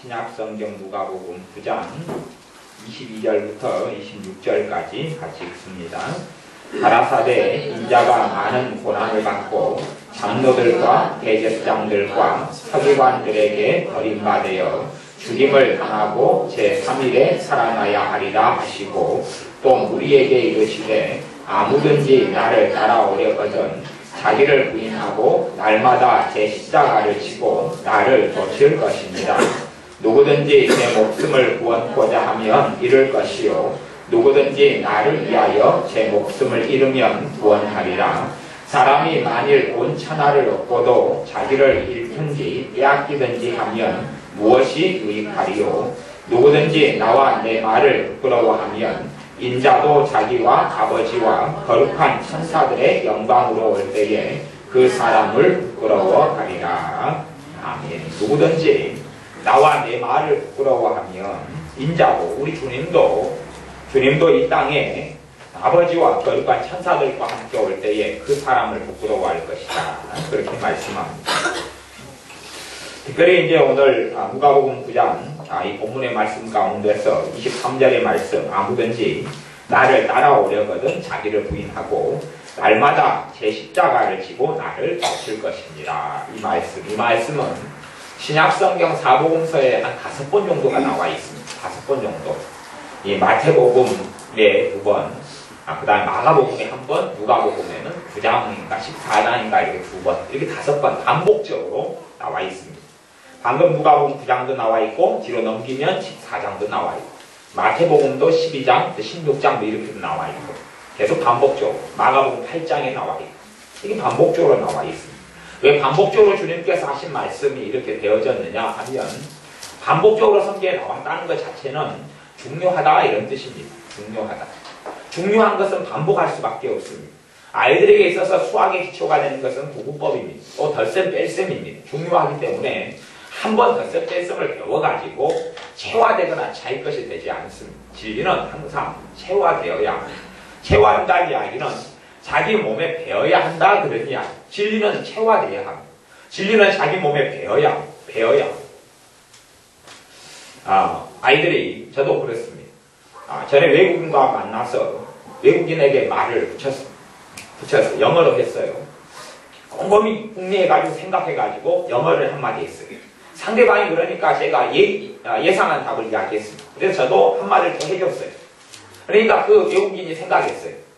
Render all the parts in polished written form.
신약성경 누가복음 9장 22절부터 26절까지 같이 읽습니다. 가라사대 인자가 많은 고난을 받고 장로들과 대제사장들과 서기관들에게 버림받아 죽임을 당하고 제3일에 살아나야 하리라 하시고, 또 우리에게 이르시되 아무든지 나를 따라오려거든 자기를 부인하고 날마다 제 십자가를 지고 나를 좇을 것입니다. 누구든지 내 목숨을 구원코자 하면 잃을 것이요, 누구든지 나를 위하여 제 목숨을 잃으면 구원하리라. 사람이 만일 온 천하를 얻고도 자기를 잃든지 빼앗기든지 하면 무엇이 유익하리요? 누구든지 나와 내 말을 부끄러워하면 인자도 자기와 아버지와 거룩한 천사들의 영광으로 올 때에 그 사람을 부끄러워하리라. 아멘. 누구든지 나와 내 말을 부끄러워하면 인자도, 우리 주님도 이 땅에 아버지와 거룩한 천사들과 함께 올 때에 그 사람을 부끄러워할 것이다. 그렇게 말씀합니다. 특별히 이제 오늘 누가복음 9장 이 본문의 말씀 가운데서 23절의 말씀, 아무든지 나를 따라오려거든 자기를 부인하고 날마다 제 십자가를 지고 나를 좇을 것입니다. 이 말씀은 신약성경 사복음서에 한 5번 정도가 나와 있습니다. 5번 정도. 이 마태복음에 2번, 그 다음에 마가복음에 1번, 누가복음에는 9장인가 14장인가 이렇게 2번, 이렇게 5번 반복적으로 나와 있습니다. 방금 누가복음 9장도 나와 있고 뒤로 넘기면 14장도 나와 있고 마태복음도 12장, 16장도 이렇게도 나와 있고 계속 반복적으로 마가복음 8장에 나와 있고 이게 반복적으로 나와 있습니다. 왜 반복적으로 주님께서 하신 말씀이 이렇게 되어졌느냐 하면 반복적으로 성경에 나왔다는 것 자체는 중요하다 이런 뜻입니다. 중요하다. 중요한 것은 반복할 수밖에 없습니다. 아이들에게 있어서 수학의 기초가 되는 것은 구분법입니다. 또 덧셈 뺄셈입니다. 중요하기 때문에 한 번 덧셈 뺄셈을 배워가지고 체화되거나 차일 것이 되지 않습니다. 진리는 항상 체화되어야 합니다. 체화한다는 이야기는 자기 몸에 배어야 한다 그런 이야기. 진리는 체화되어야 합니다. 진리는 자기 몸에 배어야 합니다. 아이들이, 저도 그렇습니다. 전에 외국인과 만나서 외국인에게 말을 붙여서 영어로 했어요. 곰곰이 궁리해가지고 생각해가지고 영어를 한마디 했어요. 상대방이 그러니까 제가 예상한 답을 이야기했습니다. 그래서 저도 한마디를 더 해줬어요. 그러니까 그 외국인이 생각하기를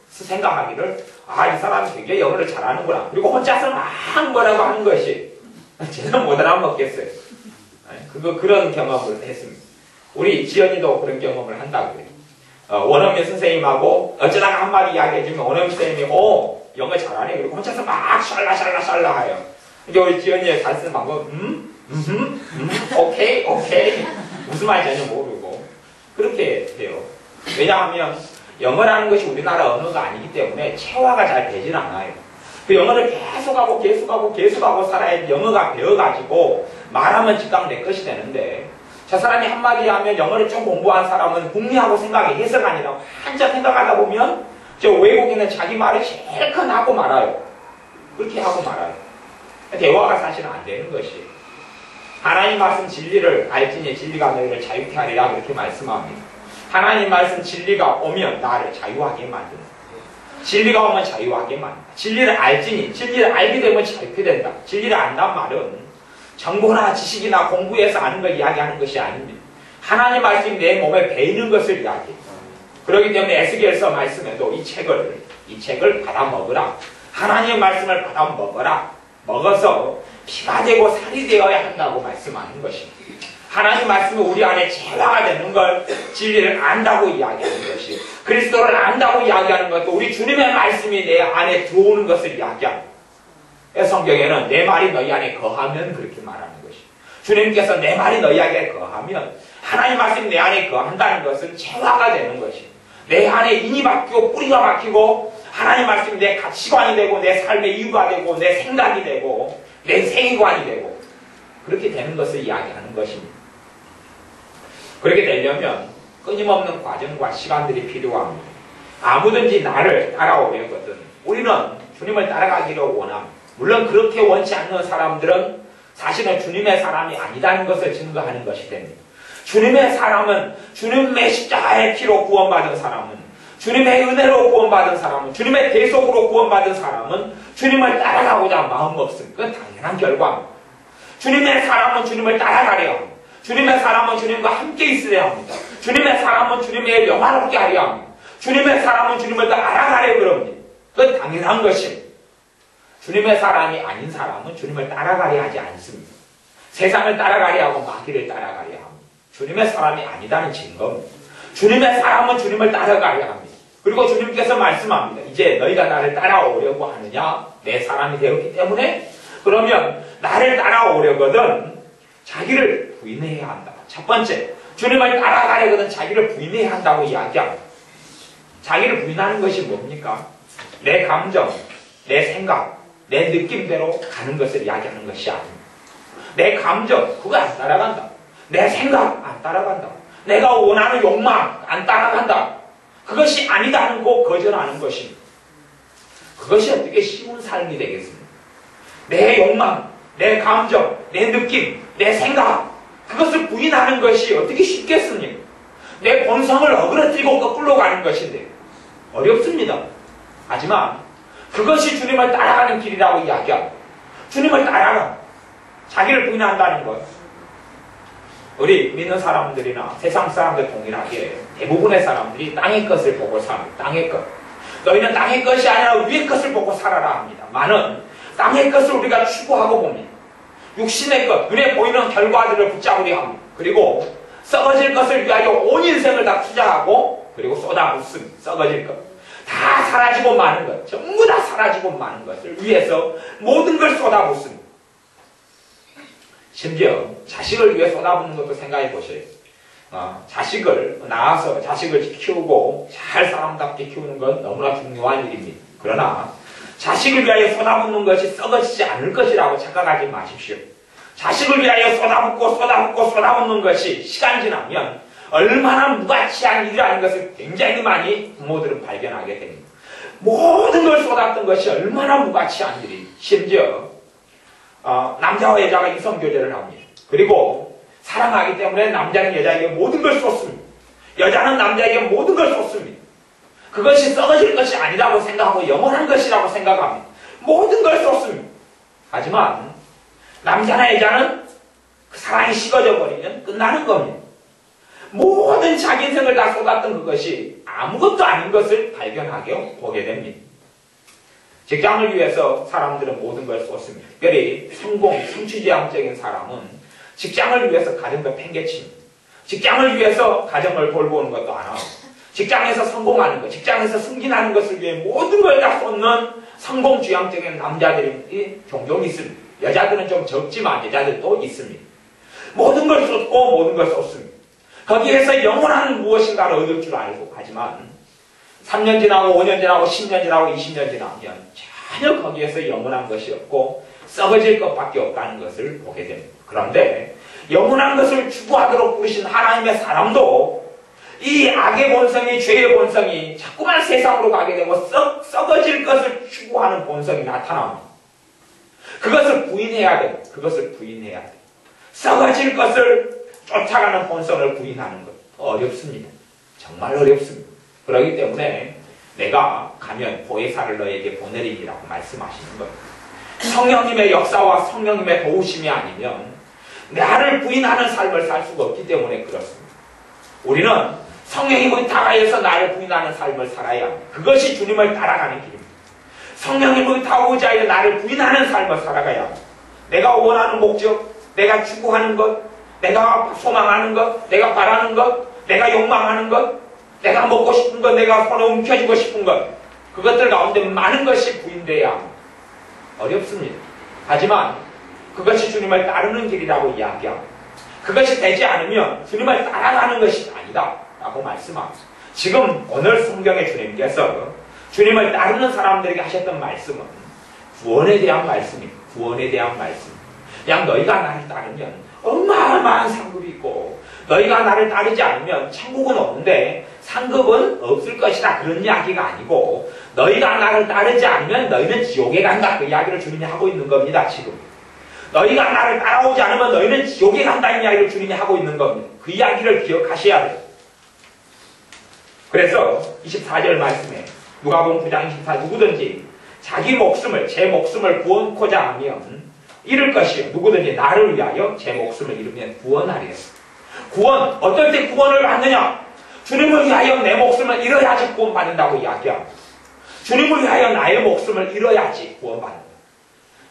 이 사람이 되게 영어를 잘하는구나. 그리고 혼자서 막 뭐라고 하는 것이 저는 못 알아먹겠어요. 그런 경험을 했습니다. 우리 지연이도 그런 경험을 한다고 그래요. 원어민 선생님하고 어쩌다가 한마디 이야기해주면 원어민 선생님이 영어 잘하네. 그리고 혼자서 막 샬라샬라 해요. 이제 우리 지연이의 잘 쓰는 방법은 오케이 무슨 말인지 전혀 모르고 그렇게 돼요. 왜냐하면 영어라는 것이 우리나라 언어가 아니기 때문에 체화가 잘 되질 않아요. 그 영어를 계속하고 살아야 영어가 배워가지고 말하면 즉각 내 것이 되는데, 저 사람이 한마디 하면 영어를 좀 공부한 사람은 궁리하고 생각이 해석 아니라고 한참 생각하다 보면 저 외국인은 자기 말을 실컷 하고 말아요. 그렇게 하고 말아요. 대화가 사실은 안 되는 것이에요. 하나님 말씀 진리를 알지니 진리가 너희를 자유케 하리라 그렇게 말씀합니다. 하나님 말씀 진리가 오면 나를 자유하게 만든다. 진리가 오면 자유하게 만든다. 진리를 알지니, 진리를 알게 되면 자유케 된다. 진리를 안다는 말은 정보나 지식이나 공부해서 아는 걸 이야기하는 것이 아닙니다. 하나님 말씀이 내 몸에 배이는 것을 이야기해요. 그렇기 때문에 에스겔서 말씀에도 이 책을 받아 먹으라. 하나님의 말씀을 받아 먹어라. 먹어서 피가 되고 살이 되어야 한다고 말씀하는 것입니다. 하나님 말씀이 우리 안에 체화가 되는 걸 진리를 안다고 이야기하는 것이, 그리스도를 안다고 이야기하는 것도 우리 주님의 말씀이 내 안에 들어오는 것을 이야기합니다. 성경에는 내 말이 너희 안에 거하면 그렇게 말하는 것이, 주님께서 내 말이 너희 안에 거하면, 하나님 말씀이 내 안에 거한다는 것은 체화가 되는 것이, 내 안에 인이 바뀌고 뿌리가 박히고 하나님 말씀이 내 가치관이 되고 내 삶의 이유가 되고 내 생각이 되고 내 세계관이 되고 그렇게 되는 것을 이야기하는 것입니다. 그렇게 되려면 끊임없는 과정과 시간들이 필요합니다. 아무든지 나를 따라오려거든 우리는 주님을 따라가기를 원합니다. 물론 그렇게 원치 않는 사람들은 자신은 주님의 사람이 아니다는 것을 증거하는 것이 됩니다. 주님의 사람은 주님의 십자가의 피로 구원받은 사람은 주님의 은혜로 구원받은 사람은 주님의 대속으로 구원받은 사람은 주님을 따라가고자 마음먹습니다. 그건 당연한 결과입니다. 주님의 사람은 주님을 따라가려 합니다. 주님의 사람은 주님과 함께 있어야 합니다. 주님의 사람은 주님의 영화롭게 하려 합니다. 주님의 사람은 주님을 더 알아가려고 합니다. 그건 당연한 것입니다. 주님의 사람이 아닌 사람은 주님을 따라가려 하지 않습니다. 세상을 따라가려 하고 마귀를 따라가려 합니다. 주님의 사람이 아니다는 증거입니다. 주님의 사람은 주님을 따라가려 합니다. 그리고 주님께서 말씀합니다. 이제 너희가 나를 따라오려고 하느냐? 내 사람이 되었기 때문에 그러면 나를 따라오려거든 자기를 부인해야 한다. 첫 번째, 주님을 따라가려거든 자기를 부인해야 한다고 이야기합니다. 자기를 부인하는 것이 뭡니까? 내 감정, 내 생각, 내 느낌대로 가는 것을 이야기하는 것이 아닙니다. 내 감정, 그거 안 따라간다. 내 생각, 안 따라간다. 내가 원하는 욕망, 안 따라간다. 그것이 아니다는 거 거절하는 것입니다. 그것이 어떻게 쉬운 삶이 되겠습니까? 내 욕망, 내 감정, 내 느낌, 내 생각, 그것을 부인하는 것이 어떻게 쉽겠습니까? 내 본성을 어그러뜨리고 거꾸로 가는 것인데 어렵습니다. 하지만 그것이 주님을 따라가는 길이라고 이야기합니다. 주님을 따라가 자기를 부인한다는 것. 우리 믿는 사람들이나 세상 사람들 동일하게 대부분의 사람들이 땅의 것을 보고 삽니다. 땅의 것. 너희는 땅의 것이 아니라 위의 것을 보고 살아라 합니다. 많은 땅의 것을 우리가 추구하고 봅니다. 육신의 것, 눈에 보이는 결과들을 붙잡으려 합니다. 그리고 썩어질 것을 위하여 온 인생을 다 투자하고 그리고 쏟아붓습니다. 썩어질 것. 다 사라지고 마는 것, 전부 다 사라지고 마는 것을 위해서 모든 걸 쏟아붓습니다. 심지어 자식을 위해 쏟아붓는 것도 생각해 보셔요. 자식을 낳아서 자식을 키우고 잘 사람답게 키우는 건 너무나 중요한 일입니다. 그러나 자식을 위하여 쏟아붓는 것이 썩어지지 않을 것이라고 착각하지 마십시오. 자식을 위하여 쏟아붓는 것이 시간 지나면 얼마나 무가치한 일이라는 것을 굉장히 많이 부모들은 발견하게 됩니다. 모든 걸 쏟았던 것이 얼마나 무가치한 일이. 심지어 남자와 여자가 이성교제를 합니다. 그리고 사랑하기 때문에 남자는 여자에게 모든 걸 쏟습니다. 여자는 남자에게 모든 걸 쏟습니다. 그것이 썩어질 것이 아니라고 생각하고 영원한 것이라고 생각합니다. 모든 걸 쏟습니다. 하지만 남자나 여자는 그 사랑이 식어져 버리면 끝나는 겁니다. 모든 자기 인생을 다 쏟았던 그것이 아무것도 아닌 것을 발견하게 보게 됩니다. 직장을 위해서 사람들은 모든 걸 쏟습니다. 특별히 성취지향적인 사람은 직장을 위해서 가정도 팽개칩니다. 직장을 위해서 가정을 돌보는 것도 안 하고 직장에서 성공하는 것, 직장에서 승진하는 것을 위해 모든 걸 다 쏟는 성공지향적인 남자들이 종종 있습니다. 여자들은 좀 적지만 여자들도 있습니다. 모든 걸 쏟고 모든 걸 쏟습니다. 거기에서 영원한 무엇인가를 얻을 줄 알고 하지만 3년 지나고 5년 지나고 10년 지나고 20년 지나면 전혀 거기에서 영원한 것이 없고 썩어질 것밖에 없다는 것을 보게 됩니다. 그런데 영원한 것을 추구하도록 부르신 하나님의 사람도 이 악의 본성이, 죄의 본성이 자꾸만 세상으로 가게 되고 썩어질 것을 추구하는 본성이 나타납니다. 그것을 부인해야 돼요. 그것을 부인해야 돼요. 썩어질 것을 쫓아가는 본성을 부인하는 것 어렵습니다. 정말 어렵습니다. 그렇기 때문에 내가 가면 보혜사를 너에게 보내리라고 말씀하시는 거예요. 성령님의 역사와 성령님의 도우심이 아니면 나를 부인하는 삶을 살 수가 없기 때문에 그렇습니다. 우리는 성령이 거기 다가해서 나를 부인하는 삶을 살아야 합니다. 그것이 주님을 따라가는 길입니다. 성령이 거기 다오고자 하여 나를 부인하는 삶을 살아가야 합니다. 내가 원하는 목적, 내가 추구하는 것, 내가 소망하는 것, 내가 바라는 것, 내가 욕망하는 것, 내가 먹고 싶은 것, 내가 손에 움켜쥐고 싶은 것, 그것들 가운데 많은 것이 부인되어야 합니다. 어렵습니다. 하지만 그것이 주님을 따르는 길이라고 이야기합니다. 그것이 되지 않으면 주님을 따라가는 것이 아니다 라고 말씀합니다. 지금 오늘 성경의 주님께서 주님을 따르는 사람들에게 하셨던 말씀은 구원에 대한 말씀입니다. 구원에 대한 말씀. 그냥 너희가 나를 따르면 어마어마한 상급이 있고 너희가 나를 따르지 않으면 천국은 없는데 상급은 없을 것이다. 그런 이야기가 아니고 너희가 나를 따르지 않으면 너희는 지옥에 간다. 그 이야기를 주님이 하고 있는 겁니다. 지금. 너희가 나를 따라오지 않으면 너희는 지옥에 간다는 이야기를 주님이 하고 있는 겁니다. 그 이야기를 기억하셔야 돼요. 그래서 24절 말씀에 누가복음 9장 24 누구든지 자기 목숨을 제 목숨을 구원코자 하면 잃을 것이요 누구든지 나를 위하여 제 목숨을 잃으면 구원하리라. 구원 어떨 때 구원을 받느냐? 주님을 위하여 내 목숨을 잃어야지 구원받는다고 이야기합니다. 주님을 위하여 나의 목숨을 잃어야지 구원받는다.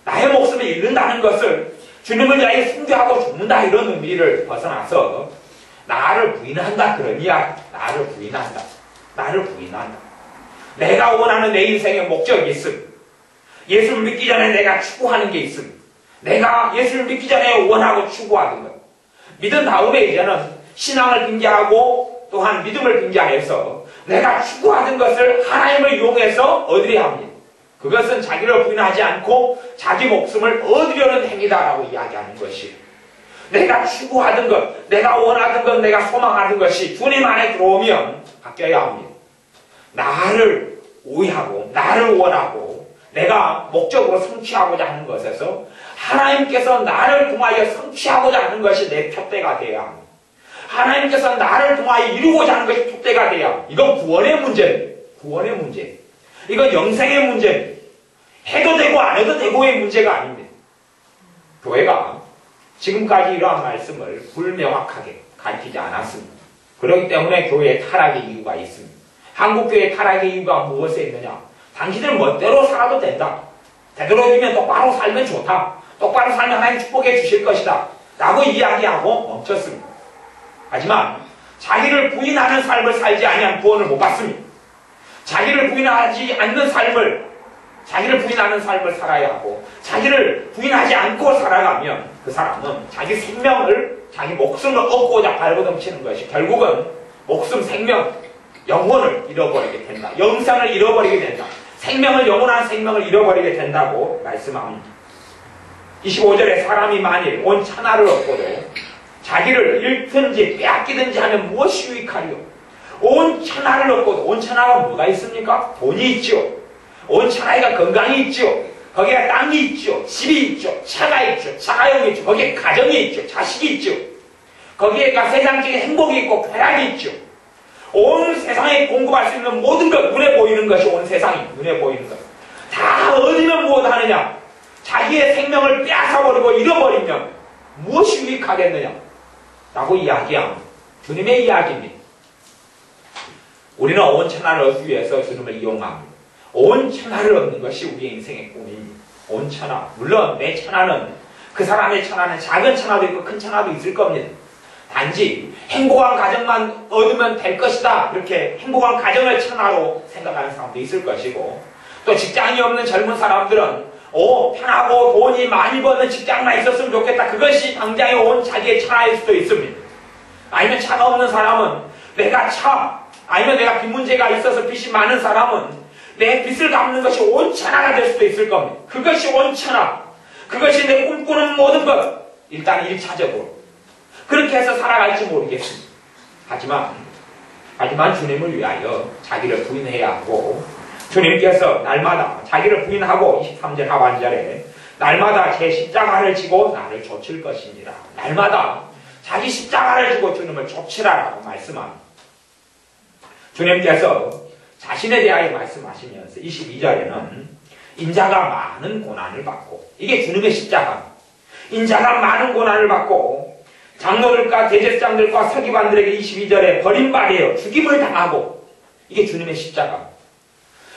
나의 목숨을 잃는다는 것을 주님을 위하여 순교하고 죽는다 이런 의미를 벗어나서 나를 부인한다 그런 이야기. 나를 부인한다. 나를 부인한다. 내가 원하는 내 인생의 목적이 있음. 예수를 믿기 전에 내가 추구하는 게 있음. 내가 예수를 믿기 전에 원하고 추구하는 것. 믿은 다음에 이제는 신앙을 빙자하고 또한 믿음을 빙자해서 내가 추구하던 것을 하나님을 이용해서 얻으려 합니다. 그것은 자기를 부인하지 않고 자기 목숨을 얻으려는 행위다라고 이야기하는 것이에요. 내가 추구하던 것, 내가 원하던 것, 내가 소망하던 것이 주님 안에 들어오면 바뀌어야 합니다. 나를 오해하고 나를 원하고 내가 목적으로 성취하고자 하는 것에서 하나님께서 나를 통하여 성취하고자 하는 것이 내 표대가 되어야 합니다. 하나님께서 나를 통하여 이루고자 하는 것이 표대가 되어야 합니다. 이건 구원의 문제입니다. 구원의 문제. 이건 영생의 문제입니다. 해도 되고 안 해도 되고의 문제가 아닙니다. 교회가 지금까지 이러한 말씀을 불명확하게 가르치지 않았습니다. 그렇기 때문에 교회의 타락의 이유가 있습니다. 한국교회의 타락의 이유가 무엇에 있느냐? 당신들 멋대로 살아도 된다. 되도록이면 똑바로 살면 좋다. 똑바로 살면 하나님 축복해 주실 것이다. 라고 이야기하고 멈췄습니다. 하지만 자기를 부인하는 삶을 살지 아니한 구원을 못 받습니다. 자기를 부인하지 않는 삶을 자기를 부인하는 삶을 살아야 하고 자기를 부인하지 않고 살아가면 그 사람은 자기 생명을 자기 목숨을 얻고자 발버둥치는 것이 결국은 목숨, 생명, 영혼을 잃어버리게 된다. 영생을 잃어버리게 된다. 생명을 영원한 생명을 잃어버리게 된다고 말씀합니다. 25절에 사람이 만일 온 천하를 얻고도 자기를 잃든지 빼앗기든지 하면 무엇이 유익하리요? 온 천하를 얻고도 온 천하가 뭐가 있습니까? 돈이 있죠. 온 천하가 건강이 있죠. 거기에 땅이 있죠. 집이 있죠. 차가 있죠. 자가용이 있죠. 거기에 가정이 있죠. 자식이 있죠. 거기에가 세상적인 행복이 있고 쾌락이 있죠. 온 세상에 공급할 수 있는 모든 것, 눈에 보이는 것이 온 세상이 눈에 보이는 것. 다 얻으면 무엇하느냐? 자기의 생명을 빼앗아버리고 잃어버리면 무엇이 유익하겠느냐? 라고 이야기합니다. 주님의 이야기입니다. 우리는 온 천하를 얻기 위해서 주님을 이용합니다. 온 천하를 얻는 것이 우리의 인생의 꿈입니다. 온 천하. 물론 내 천하는 그 사람의 천하는 작은 천하도 있고 큰 천하도 있을 겁니다. 단지 행복한 가정만 얻으면 될 것이다. 이렇게 행복한 가정을 천하로 생각하는 사람도 있을 것이고 또 직장이 없는 젊은 사람들은 편하고 돈이 많이 버는 직장만 있었으면 좋겠다. 그것이 당장에 온 자기의 천하일 수도 있습니다. 아니면 차가 없는 사람은 내가 차, 아니면 내가 빚 문제가 있어서 빚이 많은 사람은 내 빚을 갚는 것이 온 천하가 될 수도 있을 겁니다. 그것이 온 천하. 그것이 내 꿈꾸는 모든 것. 일단 1차적으로. 그렇게 해서 살아갈지 모르겠습니다. 하지만 주님을 위하여 자기를 부인해야 하고 주님께서 날마다 자기를 부인하고 23절 하반절에 날마다 제 십자가를 지고 나를 좇을 것입니다. 날마다 자기 십자가를 지고 주님을 좇으라라고 말씀합니다. 주님께서 자신에 대하여 말씀하시면서 22절에는 인자가 많은 고난을 받고 이게 주님의 십자가. 인자가 많은 고난을 받고 장로들과 대제사장들과 서기관들에게 22절에 버림받아요. 죽임을 당하고 이게 주님의 십자가.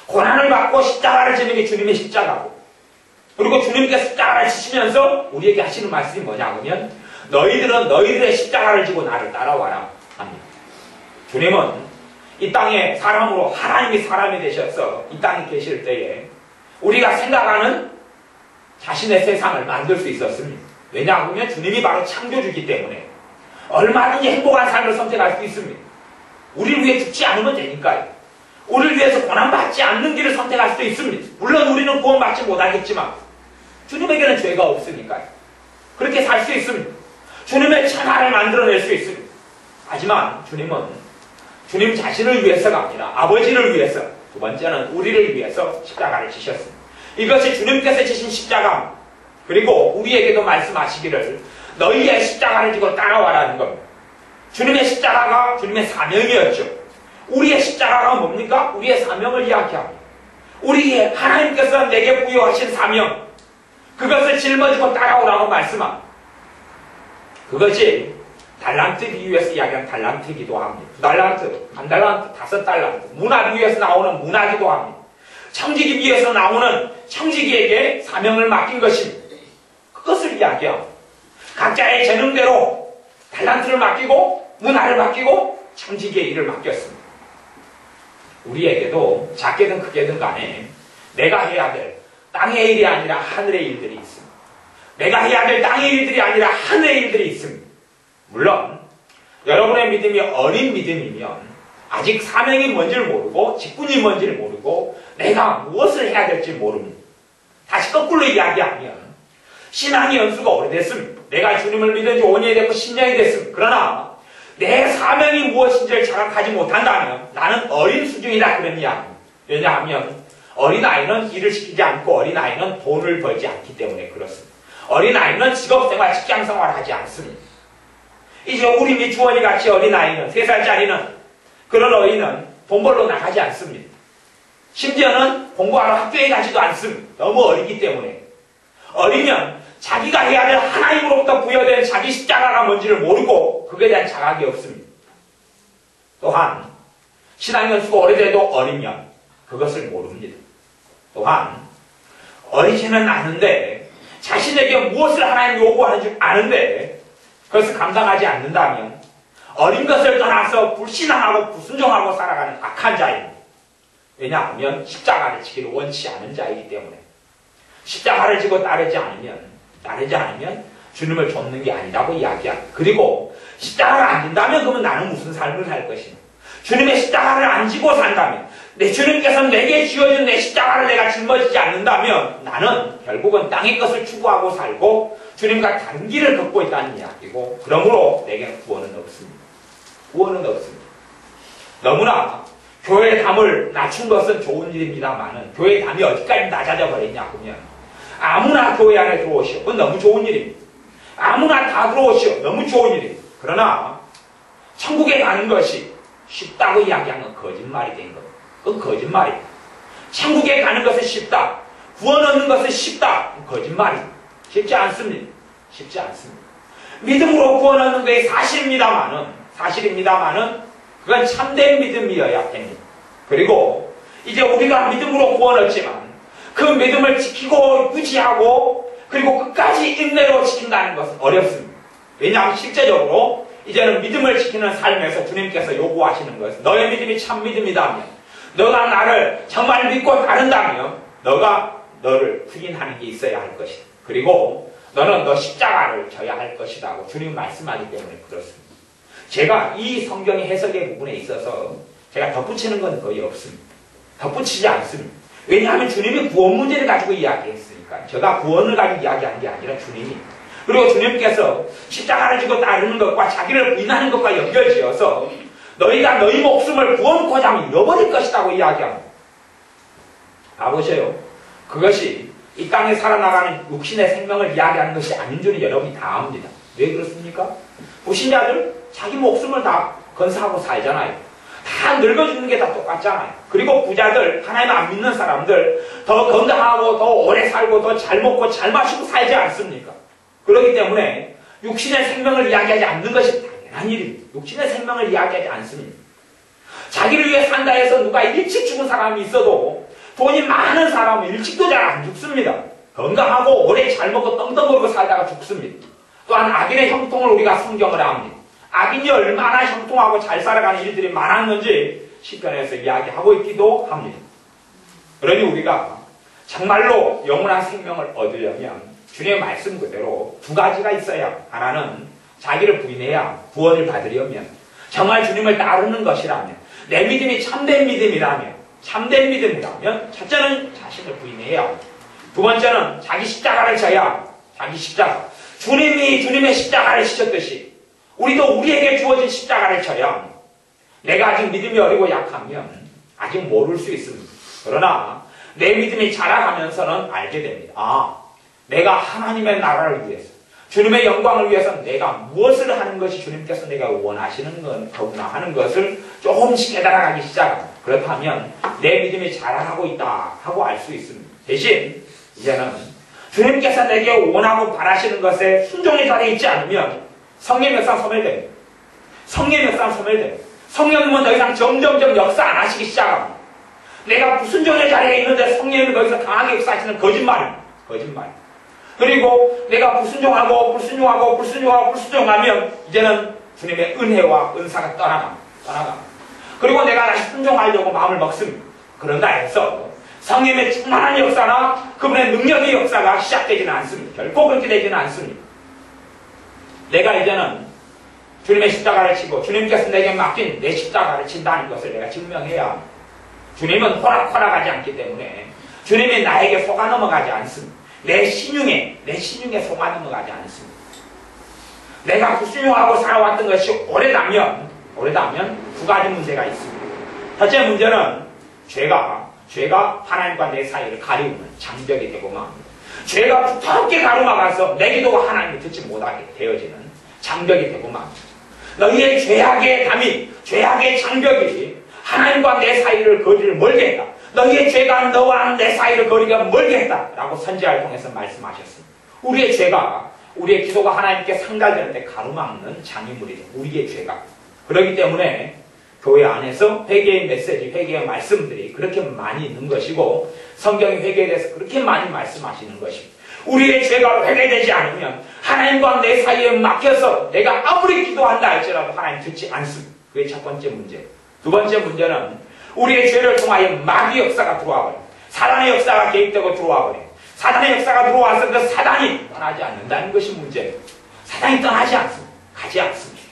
고난을 받고 십자가를 지는 게 주님의 십자가고 그리고 주님께서 십자가를 지시면서 우리에게 하시는 말씀이 뭐냐 하면 너희들은 너희들의 십자가를 지고 나를 따라와라 합니다. 주님은 이 땅에 사람으로 하나님이 사람이 되셔서 이 땅에 계실 때에 우리가 생각하는 자신의 세상을 만들 수 있었습니다. 왜냐하면 주님이 바로 창조주기 때문에 얼마든지 행복한 삶을 선택할 수 있습니다. 우리를 위해 죽지 않으면 되니까요. 우리를 위해서 고난받지 않는 길을 선택할 수도 있습니다. 물론 우리는 구원받지 못하겠지만 주님에게는 죄가 없으니까요. 그렇게 살 수 있습니다. 주님의 천하를 만들어낼 수 있습니다. 하지만 주님은 주님 자신을 위해서가 아니라 아버지를 위해서 두 번째는 우리를 위해서 십자가를 지셨습니다. 이것이 주님께서 지신 십자가 그리고 우리에게도 말씀하시기를 너희의 십자가를 지고 따라와라는 겁니다. 주님의 십자가가 주님의 사명이었죠. 우리의 십자가가 뭡니까? 우리의 사명을 이야기합니다. 우리의 하나님께서 내게 부여하신 사명, 그것을 짊어지고 따라오라고 말씀합니다. 그것이 달란트 비유에서 이야기하는 달란트이기도 합니다. 2달란트, 1달란트, 5달란트, 문화 비유에서 나오는 문화기도 합니다. 청지기 비유에서 나오는 청지기에게 사명을 맡긴 것입니다. 그것을 이야기합니다. 각자의 재능대로 달란트를 맡기고 문화를 맡기고 청지기의 일을 맡겼습니다. 우리에게도 작게든 크게든 간에 내가 해야 될 땅의 일이 아니라 하늘의 일들이 있습니다. 내가 해야 될 땅의 일들이 아니라 하늘의 일들이 있습니다. 물론 여러분의 믿음이 어린 믿음이면 아직 사명이 뭔지를 모르고 직분이 뭔지를 모르고 내가 무엇을 해야 될지 모릅니다. 다시 거꾸로 이야기하면 신앙의 연수가 오래됐습니다. 내가 주님을 믿은 지 5년이 됐고 10년이 됐습니다. 그러나 내 사명이 무엇인지를 자각하지 못한다면 나는 어린 수준이다 그런 이야기입니다. 왜냐하면 어린아이는 일을 시키지 않고 어린아이는 돈을 벌지 않기 때문에 그렇습니다. 어린아이는 직업생활, 직장생활을 하지 않습니다. 이제 우리 미주원이 같이 어린아이는 3살짜리는 그런 어린은 돈 벌러 나가지 않습니다. 심지어는 공부하러 학교에 가지도 않습니다. 너무 어리기 때문에. 어리면 자기가 해야 될 하나님으로부터 부여된 자기 십자가가 뭔지를 모르고 그에 대한 자각이 없습니다. 또한 신앙 연수가 오래돼도 어리면 그것을 모릅니다. 또한 어리지는 않은데 자신에게 무엇을 하나님 요구하는지 아는데 그것을 감당하지 않는다면 어린 것을 떠나서 불신앙하고 불순종하고 살아가는 악한 자입니다. 왜냐하면 십자가를 지기를 원치 않은 자이기 때문에. 십자가를 지고 따르지 않으면 주님을 좇는 게 아니라고 이야기합니다. 그리고 십자가를 안 진다면 그러면 나는 무슨 삶을 살 것인가? 주님의 십자가를 안 지고 산다면 내 주님께서 내게 쥐어준 내 십자가를 내가 짊어지지 않는다면 나는 결국은 땅의 것을 추구하고 살고 주님과 다른 길을 걷고 있다는 이야기고 그러므로 내게는 구원은 없습니다. 구원은 없습니다. 너무나 교회의 담을 낮춘 것은 좋은 일입니다만은 교회의 담이 어디까지 낮아져 버렸냐 하면 아무나 교회 안에 들어오시오. 그건 너무 좋은 일입니다. 아무나 다 들어오시오. 너무 좋은 일입니다. 그러나 천국에 가는 것이 쉽다고 이야기하는 건 거짓말이 된 겁니다. 그건 거짓말입니다. 천국에 가는 것은 쉽다. 구원 얻는 것은 쉽다. 거짓말입니다. 쉽지 않습니다. 쉽지 않습니다. 믿음으로 구원 얻는 것이 사실입니다만은 그건 참된 믿음이어야 됩니다. 그리고 이제 우리가 믿음으로 구원 얻지만 그 믿음을 지키고 유지하고 그리고 끝까지 인내로 지킨다는 것은 어렵습니다. 왜냐하면 실제적으로 이제는 믿음을 지키는 삶에서 주님께서 요구하시는 것은 너의 믿음이 참 믿음이다면 너가 나를 정말 믿고 따른다면 너가 너를 부인하는 게 있어야 할 것이다. 그리고 너는 너 십자가를 져야 할 것이라고 주님 말씀하기 때문에 그렇습니다. 제가 이 성경의 해석의 부분에 있어서 제가 덧붙이는 건 거의 없습니다. 덧붙이지 않습니다. 왜냐하면 주님이 구원 문제를 가지고 이야기했으니까 제가 구원을 가지고 이야기하는 게 아니라 주님이 그리고 주님께서 십자가를 지고 따르는 것과 자기를 부인하는 것과 연결지어서 너희가 너희 목숨을 구원코자 하면 잃어버릴 것이라고 이야기합니다. 봐보세요. 그것이 이 땅에 살아나가는 육신의 생명을 이야기하는 것이 아닌 줄은 여러분이 다 압니다. 왜 그렇습니까? 불신자들 자기 목숨을 다 건사하고 살잖아요. 다 늙어 죽는 게 다 똑같잖아요. 그리고 부자들, 하나님 안 믿는 사람들 더 건강하고 더 오래 살고 더 잘 먹고 잘 마시고 살지 않습니까? 그렇기 때문에 육신의 생명을 이야기하지 않는 것이 당연한 일입니다. 육신의 생명을 이야기하지 않습니다. 자기를 위해 산다 해서 누가 일찍 죽은 사람이 있어도 돈이 많은 사람은 일찍도 잘 안 죽습니다. 건강하고 오래 잘 먹고 떵떵거리고 살다가 죽습니다. 또한 악인의 형통을 우리가 성경을 합니다. 악인이 얼마나 형통하고 잘 살아가는 일들이 많았는지 시편에서 이야기하고 있기도 합니다. 그러니 우리가 정말로 영원한 생명을 얻으려면 주님의 말씀 그대로 두 가지가 있어야 하나는 자기를 부인해야 구원을 받으려면 정말 주님을 따르는 것이라면 내 믿음이 참된 믿음이라면 첫째는 자신을 부인해야 합니다. 두 번째는 자기 십자가를 져야 합니다. 자기 십자가. 주님이 주님의 십자가를 지셨듯이 우리도 우리에게 주어진 십자가를 져야 합니다. 내가 아직 믿음이 어리고 약하면 아직 모를 수 있습니다. 그러나 내 믿음이 자라가면서는 알게 됩니다. 내가 하나님의 나라를 위해서, 주님의 영광을 위해서 내가 무엇을 하는 것이 주님께서 내가 원하시는 거구나 하는 것을 조금씩 깨달아가기 시작합니다. 그렇다면 내 믿음이 자라가고 있다 하고 알 수 있습니다. 대신 이제는 주님께서 내게 원하고 바라시는 것에 순종의 자리에 있지 않으면 성령의 역사는 소멸됩니다. 성령의 역사는 소멸됩니다. 성령님은 더 이상 점점점 역사 안 하시기 시작합니다. 내가 불순종의 자리에 있는데 성령님이 거기서 강하게 역사하시는 거짓말입니다. 거짓말. 그리고 내가 불순종하면 이제는 주님의 은혜와 은사가 떠나갑니다. 그리고 내가 다시 순종하려고 마음을 먹습니다. 그런가 해서 성령의 충만한 역사나 그분의 능력의 역사가 시작되지는 않습니다. 결코 그렇게 되지는 않습니다. 내가 이제는 주님의 십자가를 치고 주님께서 내게 맡긴 내 십자가를 친다는 것을 내가 증명해야 합니다. 주님은 호락호락하지 않기 때문에 주님이 나에게 속아 넘어가지 않습니다. 내 신용에 속아 넘어가지 않습니다. 내가 불순종하고 살아왔던 것이 오래다면 두 가지 문제가 있습니다. 첫째 문제는 죄가 하나님과 내 사이를 가리우는 장벽이 되고 맙니다. 죄가 두텁게 가로막아서 내 기도가 하나님을 듣지 못하게 되어지는 장벽이 되고 맙니다. 너희의 죄악의 담이, 죄악의 장벽이 하나님과 내 사이를 거리를 멀게 했다. 너희의 죄가 너와 내 사이를 거리가 멀게 했다. 라고 선지자를 통해서 말씀하셨습니다. 우리의 죄가, 우리의 기도가 하나님께 상달되는데 가로막는 장애물이죠. 우리의 죄가. 그렇기 때문에 교회 안에서 회개의 메시지, 회개의 말씀들이 그렇게 많이 있는 것이고 성경의 회개에 대해서 그렇게 많이 말씀하시는 것입니다. 우리의 죄가 회개되지 않으면 하나님과 내 사이에 막혀서 내가 아무리 기도한다 할지라도 하나님 듣지 않습니다. 그게 첫 번째 문제. 두 번째 문제는 우리의 죄를 통하여 마귀 역사가 들어와 버립니다. 사단의 역사가 개입되고 들어와 버립니다. 사단의 역사가 들어와서 그 사단이 떠나지 않는다는 것이 문제입니다. 사단이 떠나지 않습니다. 가지 않습니다.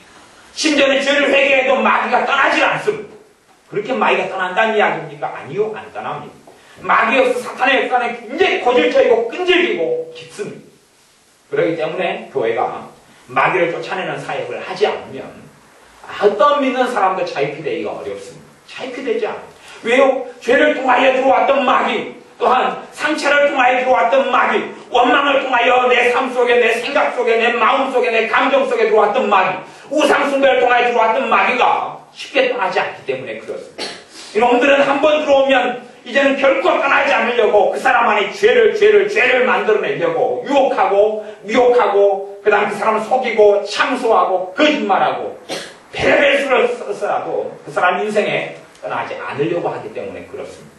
심지어는 죄를 회개해도 마귀가 떠나지 않습니다. 그렇게 마귀가 떠난다는 이야기입니까? 아니요, 안 떠납니다. 마귀 역사, 사탄의 역사는 굉장히 고질적이고 끈질기고 깊습니다. 그렇기 때문에 교회가 마귀를 쫓아내는 사역을 하지 않으면 어떤 믿는 사람도 자유피되기가 어렵습니다. 자유피되지 않아요. 왜요? 죄를 통하여 들어왔던 마귀, 또한 상처를 통하여 들어왔던 마귀, 원망을 통하여 내 삶 속에, 내 생각 속에, 내 마음 속에, 내 감정 속에 들어왔던 마귀, 우상숭배를 통하여 들어왔던 마귀가 쉽게 떠나지 않기 때문에 그렇습니다. 이놈들은 한번 들어오면 이제는 결코 떠나지 않으려고 그 사람 안에 죄를 만들어내려고 유혹하고 미혹하고 그 다음 그 사람을 속이고 참소하고 거짓말하고 별의별 수를 써서라도 그 사람 인생에 떠나지 않으려고 하기 때문에 그렇습니다.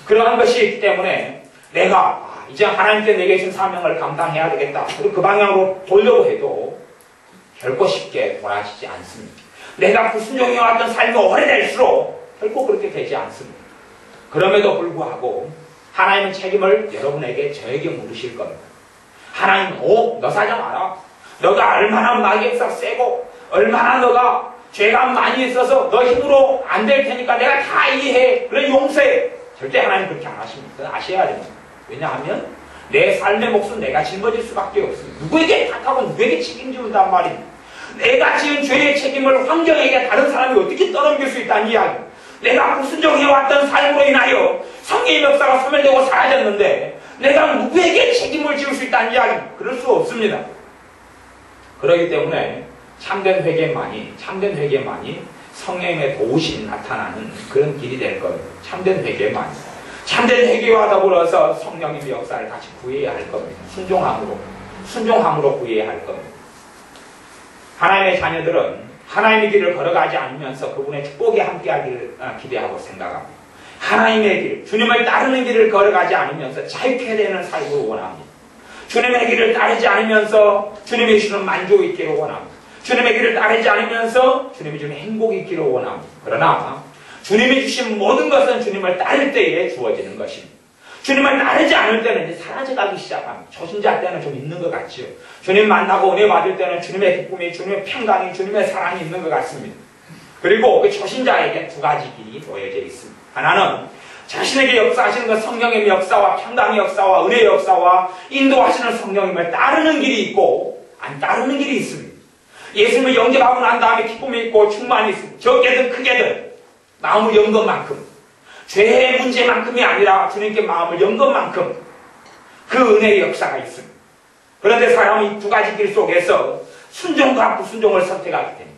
그러한 것이 있기 때문에 내가 이제 하나님께 내게 주신 사명을 감당해야 되겠다. 그리고 그 방향으로 돌려고 해도 결코 쉽게 돌아지지 않습니다. 내가 불순종해왔던 삶이 오래될수록 결코 그렇게 되지 않습니다. 그럼에도 불구하고 하나님은 책임을 여러분에게 저에게 물으실 겁니다. 하나님, 너 사정 알아? 너가 얼마나 마귀의 역사 세고 얼마나 너가 죄가 많이 있어서 너 힘으로 안 될 테니까 내가 다 이해해. 그래 용서해. 절대 하나님 그렇게 안 하십니다. 그건 아셔야 됩니다. 왜냐하면 내 삶의 몫은 내가 짊어질 수밖에 없습니다. 누구에게 탓하고 누구에게 책임지는단 말입니다. 내가 지은 죄의 책임을 환경에게 다른 사람이 어떻게 떠넘길 수 있다는 이야기. 내가 불순종해왔던 삶으로 인하여 성령의 역사가 소멸되고 사라졌는데 내가 누구에게 책임을 지을 수 있다는 이야기. 그럴 수 없습니다. 그렇기 때문에 참된 회개만이 성령의 도우심이 나타나는 그런 길이 될 겁니다. 참된 회개만. 참된 회개와 더불어서 성령님의 역사를 같이 구해야 할 겁니다. 순종함으로 구해야 할 겁니다. 하나님의 자녀들은 하나님의 길을 걸어가지 않으면서 그분의 축복이 함께하기를 기대하고 생각합니다. 하나님의 길, 주님을 따르는 길을 걸어가지 않으면서 자유케 되는 삶을 원합니다. 주님의 길을 따르지 않으면서 주님의 주는 만족이 있기를 원합니다. 주님의 길을 따르지 않으면서 주님이 주는 행복이 있기를 원합니다. 그러나 주님이 주신 모든 것은 주님을 따를 때에 주어지는 것입니다. 주님을 따르지 않을 때는 이제 사라져가기 시작합니다. 초신자 때는 좀 있는 것 같죠. 주님 만나고 은혜 받을 때는 주님의 기쁨이, 주님의 평강이, 주님의 사랑이 있는 것 같습니다. 그리고 그 초신자에게 두 가지 길이 놓여져 있습니다. 하나는 자신에게 역사하시는 그 성령의 역사와 평강의 역사와 은혜의 역사와 인도하시는 성령님을 따르는 길이 있고 안 따르는 길이 있습니다. 예수님을 영접하고 난 다음에 기쁨이 있고 충만이 있습니다. 적게든 크게든 마음을 연 것만큼 죄의 문제만큼이 아니라 주님께 마음을 연 것만큼 그 은혜의 역사가 있습니다. 그런데 사람이 두 가지 길 속에서 순종과 불순종을 선택하기 때문에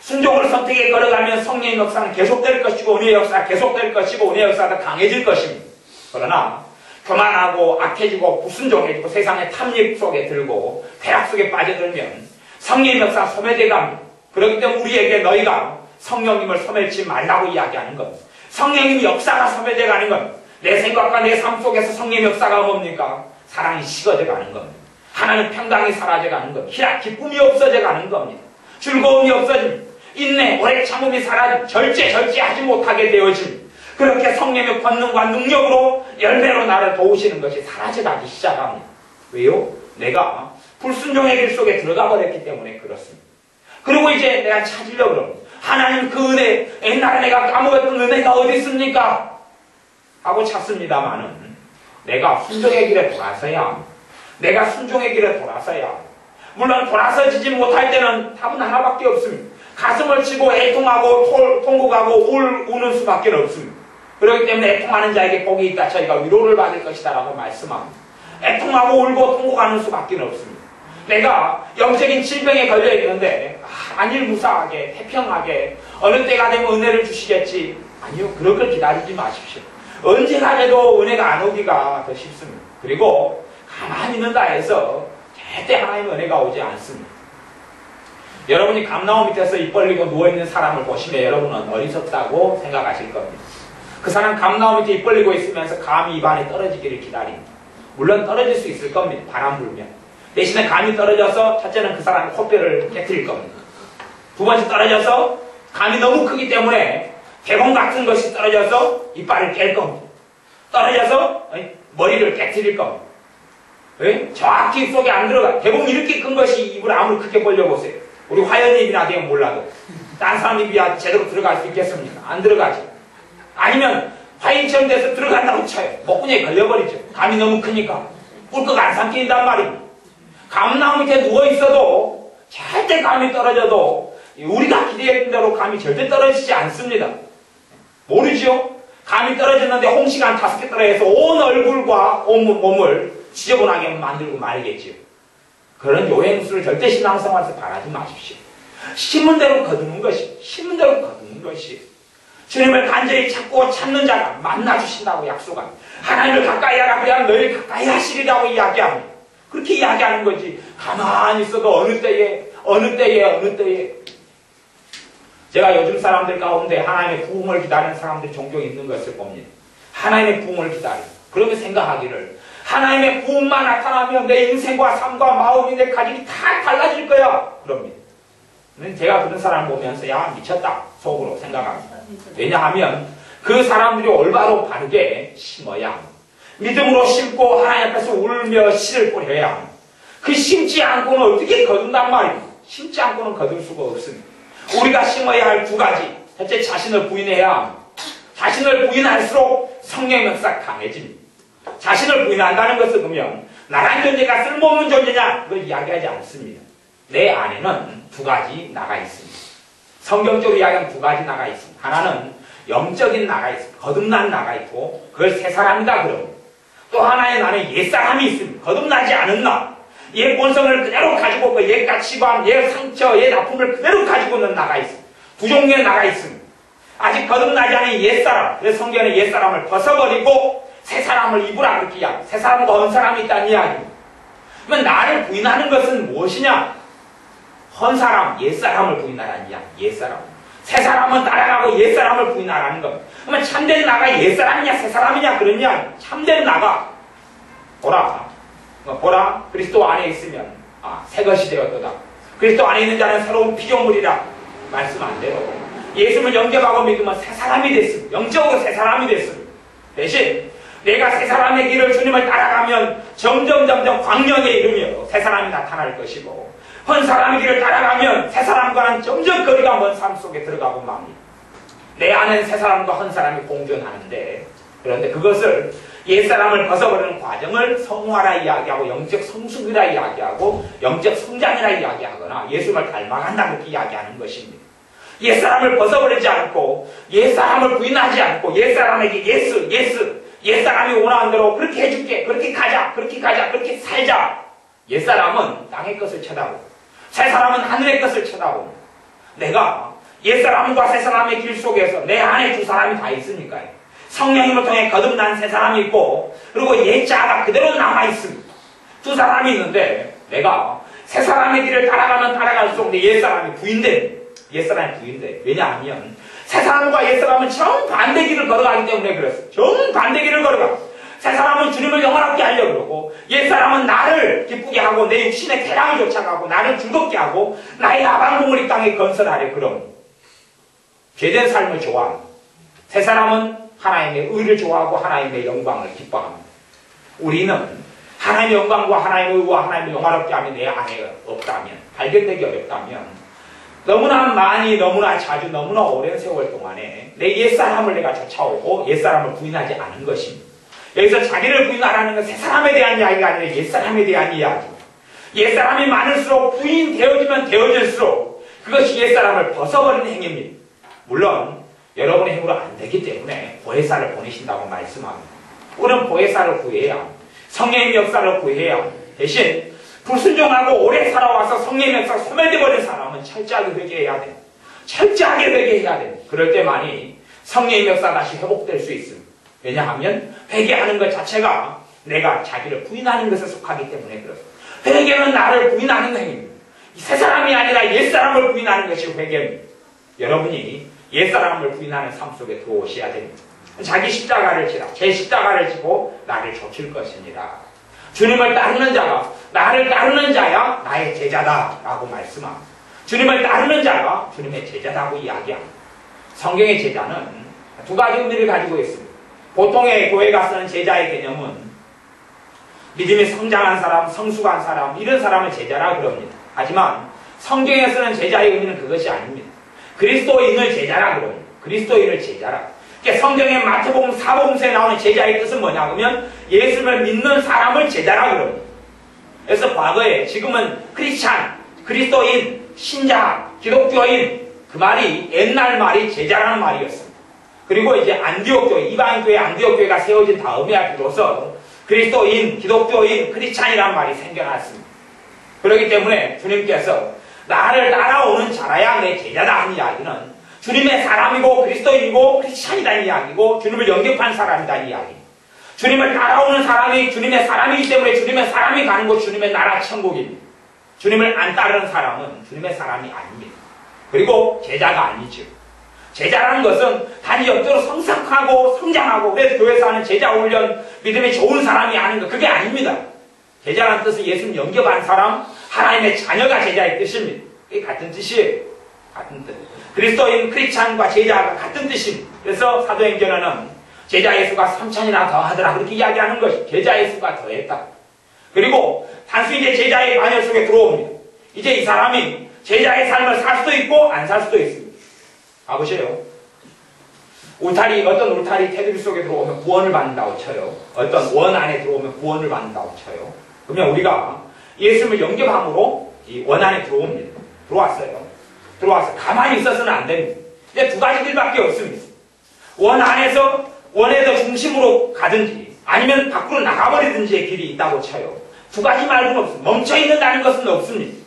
순종을 선택해 걸어가면 성령의 역사는 계속될 것이고 은혜의 역사가 계속될 것이고 은혜의 역사가 강해질 것입니다. 그러나 교만하고 악해지고 불순종해지고 세상의 탐닉 속에 들고 쾌락 속에 빠져들면 성령의 역사가 소멸되어 갑니다. 그렇기 때문에 우리에게 너희가 성령님을 소멸치 말라고 이야기하는 것, 성령님의 역사가 소멸되어 가는 것, 내 생각과 내 삶 속에서 성령의 역사가 뭡니까? 사랑이 식어져 가는 겁니다. 하나님 평강이 사라져 가는 겁니다. 희락, 기쁨이 없어져 가는 겁니다. 즐거움이 없어집니다. 인내, 오래 참음이 사라짐, 절제하지 못하게 되어짐. 그렇게 성령의 권능과 능력으로 열매로 나를 도우시는 것이 사라져가기 시작합니다. 왜요? 내가 불순종의 길 속에 들어가 버렸기 때문에 그렇습니다. 그리고 이제 내가 찾으려고 그럽니다. 하나님 그 은혜, 옛날에 내가 까먹었던 은혜가 어디 있습니까? 하고 찾습니다마는 내가 순종의 길에 돌아서야 합니다. 내가 순종의 길에 돌아서야 합니다. 물론 돌아서지지 못할 때는 답은 하나밖에 없습니다. 가슴을 치고 애통하고 통곡하고 우는 수밖에 없습니다. 그렇기 때문에 애통하는 자에게 복이 있다. 저희가 위로를 받을 것이다 라고 말씀합니다. 애통하고 울고 통곡하는 수밖에 없습니다. 내가 영적인 질병에 걸려 있는데 안일무사하게 태평하게 어느 때가 되면 은혜를 주시겠지. 아니요, 그런 걸 기다리지 마십시오. 언제가 돼도 은혜가 안 오기가 더 쉽습니다. 그리고 가만히 있는다 해서 절대 하나님의 은혜가 오지 않습니다. 여러분이 감나무 밑에서 입 벌리고 누워있는 사람을 보시면 여러분은 어리석다고 생각하실 겁니다. 그 사람 감나무 밑에 입 벌리고 있으면서 감이 입안에 떨어지기를 기다립니다. 물론 떨어질 수 있을 겁니다. 바람 불면. 대신에 감이 떨어져서 첫째는 그 사람의 코뼈를 깨트릴 겁니다. 두 번째 떨어져서 감이 너무 크기 때문에 대공 같은 것이 떨어져서 이빨을 깰 겁니다. 떨어져서 머리를 깨트릴 겁니다. 정확히 입 속에 안 들어가. 대공 이렇게 큰 것이 입을 아무리 크게 벌려보세요. 우리 화연이 입이나 되면 몰라도 딴 사람 입이야 제대로 들어갈 수 있겠습니까? 안 들어가죠. 아니면 화인처럼 돼서 들어간다고 쳐요. 목구멍에 걸려버리죠. 감이 너무 크니까 꿀꺽 안 삼킨단 말입니다. 감나무 밑에 누워있어도 절대 감이 떨어져도 우리가 기대했던 대로 감이 절대 떨어지지 않습니다. 모르죠? 감이 떨어졌는데 홍시가 한 5개 떨어져서 온 얼굴과 온 몸을 지저분하게 만들고 말겠지요. 그런 요행수를 절대 신앙생활에서 바라지 마십시오. 심은 대로 거두는 것이, 심은 대로 거두는 것이. 주님을 간절히 찾고 찾는 자가 만나주신다고 약속합니다. 하나님을 가까이 하라 그래야 너희 가까이 하시리라고 이야기합니다. 그렇게 이야기하는 거지. 가만히 있어도 어느 때에 제가 요즘 사람들 가운데 하나님의 부흥을 기다리는 사람들이 종종 있는 것을 봅니다. 하나님의 부흥을 기다립니다. 그러면 생각하기를 하나님의 부흥만 나타나면 내 인생과 삶과 마음이 내 가족이 다 달라질 거야. 그럽니다. 제가 그런 사람을 보면서 야 미쳤다 속으로 생각합니다. 왜냐하면 그 사람들이 올바로 바르게 심어야 합니다. 믿음으로 심고 하나님 앞에서 울며 씨를 뿌려야 합니다. 그 심지 않고는 어떻게 거둔단 말입니다. 심지 않고는 거둘 수가 없습니다. 우리가 심어야 할 두 가지. 첫째, 자신을 부인해야 합니다. 자신을 부인할수록 성령의 역사가 강해집니다. 자신을 부인한다는 것은 그러면 나란 존재가 쓸모없는 존재냐? 그걸 이야기하지 않습니다. 내 안에는 두 가지 나가 있습니다. 성경적으로 이야기하면 두 가지 나가 있습니다. 하나는 영적인 나가 있습니다. 거듭난 나가 있고 그걸 새 사람이다 그럽니다. 또 하나의 나는 옛사람이 있습니다. 거듭나지 않은 나. 옛 본성을 그대로 가지고 있고 옛 가치관, 옛 상처, 옛 아픔을 그대로 가지고 있는 나가 있습니다. 두 종류의 나가 있습니다. 아직 거듭나지 않은 옛사람. 그래서 성경에 옛사람을 벗어버리고 새 사람을 입으라 그렇게 이야기합니다. 새 사람과 헌 사람이 있다는 이야기입니다. 그러면 나를 부인하는 것은 무엇이냐? 헌 사람, 옛사람을 부인하라는 이야기. 옛사람. 새 사람은 따라가고 옛사람을 부인하라는 겁니다. 그러면 참된 나가 옛사람이냐 새 사람이냐 그런 이야기. 참된 나가 보라 그리스도 안에 있으면 새 것이 되었도다. 그리스도 안에 있는 자는 새로운 피조물이라 말씀한 대로 예수를 영접하고 믿으면 새 사람이 됐습니다. 영적으로 새 사람이 됐습니다. 대신 내가 새 사람의 길을 주님을 따라가면 점점 광명에 이르며 새 사람이 나타날 것이고 헌 사람의 길을 따라가면 새 사람과는 점점 거리가 먼 삶 속에 들어가고 맙니다. 내 안에는 새 사람과 헌 사람이 공존하는데 그런데 그것을 옛사람을 벗어버리는 과정을 성화라 이야기하고 영적 성숙이라 이야기하고 영적 성장이라 이야기하거나 예수님을 닮아간다 그렇게 이야기하는 것입니다. 옛사람을 벗어버리지 않고 옛사람을 부인하지 않고 옛사람에게 예스 옛사람이 원하는 대로 그렇게 해줄게, 그렇게 가자, 그렇게 가자, 그렇게 살자. 옛사람은 땅의 것을 쳐다보고 새사람은 하늘의 것을 쳐다보고, 내가 옛사람과 새사람의 길 속에서 내 안에 두 사람이 다 있으니까요. 성령님을 통해 거듭난 새사람이 있고, 그리고 옛자가 그대로 남아있습니다. 두 사람이 있는데 내가 새사람의 길을 따라가면 따라갈수록 내 옛사람이 부인돼. 옛사람이 부인돼. 왜냐하면 새사람과 옛사람은 정반대 길을 걸어가기 때문에 그랬어요. 정반대 길을 걸어가. 새사람은 주님을 영원하게 하려고 그러고, 옛사람은 나를 기쁘게 하고 내 육신의 쾌락을 쫓아가고 나를 즐겁게 하고 나의 아방궁을 이 땅에 건설하려 그럼 죄된 삶을 좋아합니다. 새사람은 하나님의 의를 좋아하고 하나님의 영광을 기뻐합니다. 우리는 하나님의 영광과 하나님의 의와 하나님의 영화롭게 함이 내 안에 없다면, 발견되기 어렵다면, 너무나 많이, 너무나 자주, 너무나 오랜 세월 동안에 내 옛사람을 내가 쫓아오고 옛사람을 부인하지 않은 것입니다. 여기서 자기를 부인하라는 건 새사람에 대한 이야기가 아니라 옛사람에 대한 이야기입니다. 옛사람이 많을수록 부인되어지면 되어질수록 그것이 옛사람을 벗어버리는 행위입니다. 물론 여러분의 힘으로 안 되기 때문에 보혜사를 보내신다고 말씀합니다. 우리는 보혜사를 구해야 합니다. 성령의 역사를 구해야 합니다. 대신 불순종하고 오래 살아와서 성령의 역사가 소멸되어버린 사람은 철저하게 회개해야 됩니다. 철저하게 회개해야 됩니다. 그럴 때만이 성령의 역사가 다시 회복될 수 있습니다. 왜냐하면 회개하는 것 자체가 내가 자기를 부인하는 것에 속하기 때문에 그렇습니다. 회개는 나를 부인하는 행위입니다. 새 사람이 아니라 옛사람을 부인하는 것이 회개입니다. 여러분이 옛사람을 부인하는 삶 속에 들어오셔야 됩니다. 자기 십자가를 지라, 제 십자가를 지고 나를 좇을 것이니라. 주님을 따르는 자가 나를 따르는 자야 나의 제자다 라고 말씀합니다. 주님을 따르는 자가 주님의 제자다고 이야기합니다. 성경의 제자는 두 가지 의미를 가지고 있습니다. 보통의 교회가 쓰는 제자의 개념은 믿음이 성장한 사람, 성숙한 사람, 이런 사람을 제자라 그럽니다. 하지만 성경에 쓰는 제자의 의미는 그것이 아닙니다. 그리스도인을 제자라 그럽니다. 그리스도인을 제자라. 그러니까 성경의 마태복음 4복음서에 나오는 제자의 뜻은 뭐냐 하면 예수를 믿는 사람을 제자라 그럽니다. 그래서 과거에, 지금은 크리스찬, 그리스도인, 신자, 기독교인, 그 말이 옛날 말이 제자라는 말이었습니다. 그리고 이제 안디옥 교회, 이방인 교회 안디옥 교회가 세워진 다음에 비로소 그리스도인, 기독교인, 크리스찬이라는 말이 생겨났습니다. 그렇기 때문에 주님께서 나를 따라오는 자라야 내 제자다 하는 이야기는 주님의 사람이고 그리스도인이고 크리스찬이라는 이야기고 주님을 영접한 사람이라는 이야기. 주님을 따라오는 사람이 주님의 사람이기 때문에 주님의 사람이 가는 곳 주님의 나라 천국입니다. 주님을 안 따르는 사람은 주님의 사람이 아닙니다. 그리고 제자가 아니죠. 제자라는 것은 단지 역대로 성숙하고 성장하고 그래서 교회에서 하는 제자 훈련, 믿음이 좋은 사람이 하는 것, 그게 아닙니다. 제자라는 뜻은 예수님 영접한 사람, 하나님의 자녀가 제자의 뜻입니다. 그게 같은 뜻이에요. 같은 뜻. 그리스도인, 크리스찬과 제자가 같은 뜻입니다. 그래서 사도행전에는 제자 예수가 3천이나 더하더라 그렇게 이야기하는 것이 제자 예수가 더했다. 그리고 단순히 이제 제자의 반열 속에 들어옵니다. 이제 이 사람이 제자의 삶을 살 수도 있고 안 살 수도 있습니다. 가보세요. 어떤 울타리 테두리 속에 들어오면 구원을 받는다고 쳐요. 어떤 원 안에 들어오면 구원을 받는다고 쳐요. 그러면 우리가 예수님을 영접함으로 이 원 안에 들어옵니다. 들어왔어요. 들어와서 가만히 있어서는 안 됩니다. 이제 두 가지 길밖에 없습니다. 원 안에서 원에서 중심으로 가든지 아니면 밖으로 나가버리든지의 길이 있다고 쳐요. 두 가지 말고는 없습니다. 멈춰있는다는 것은 없습니다.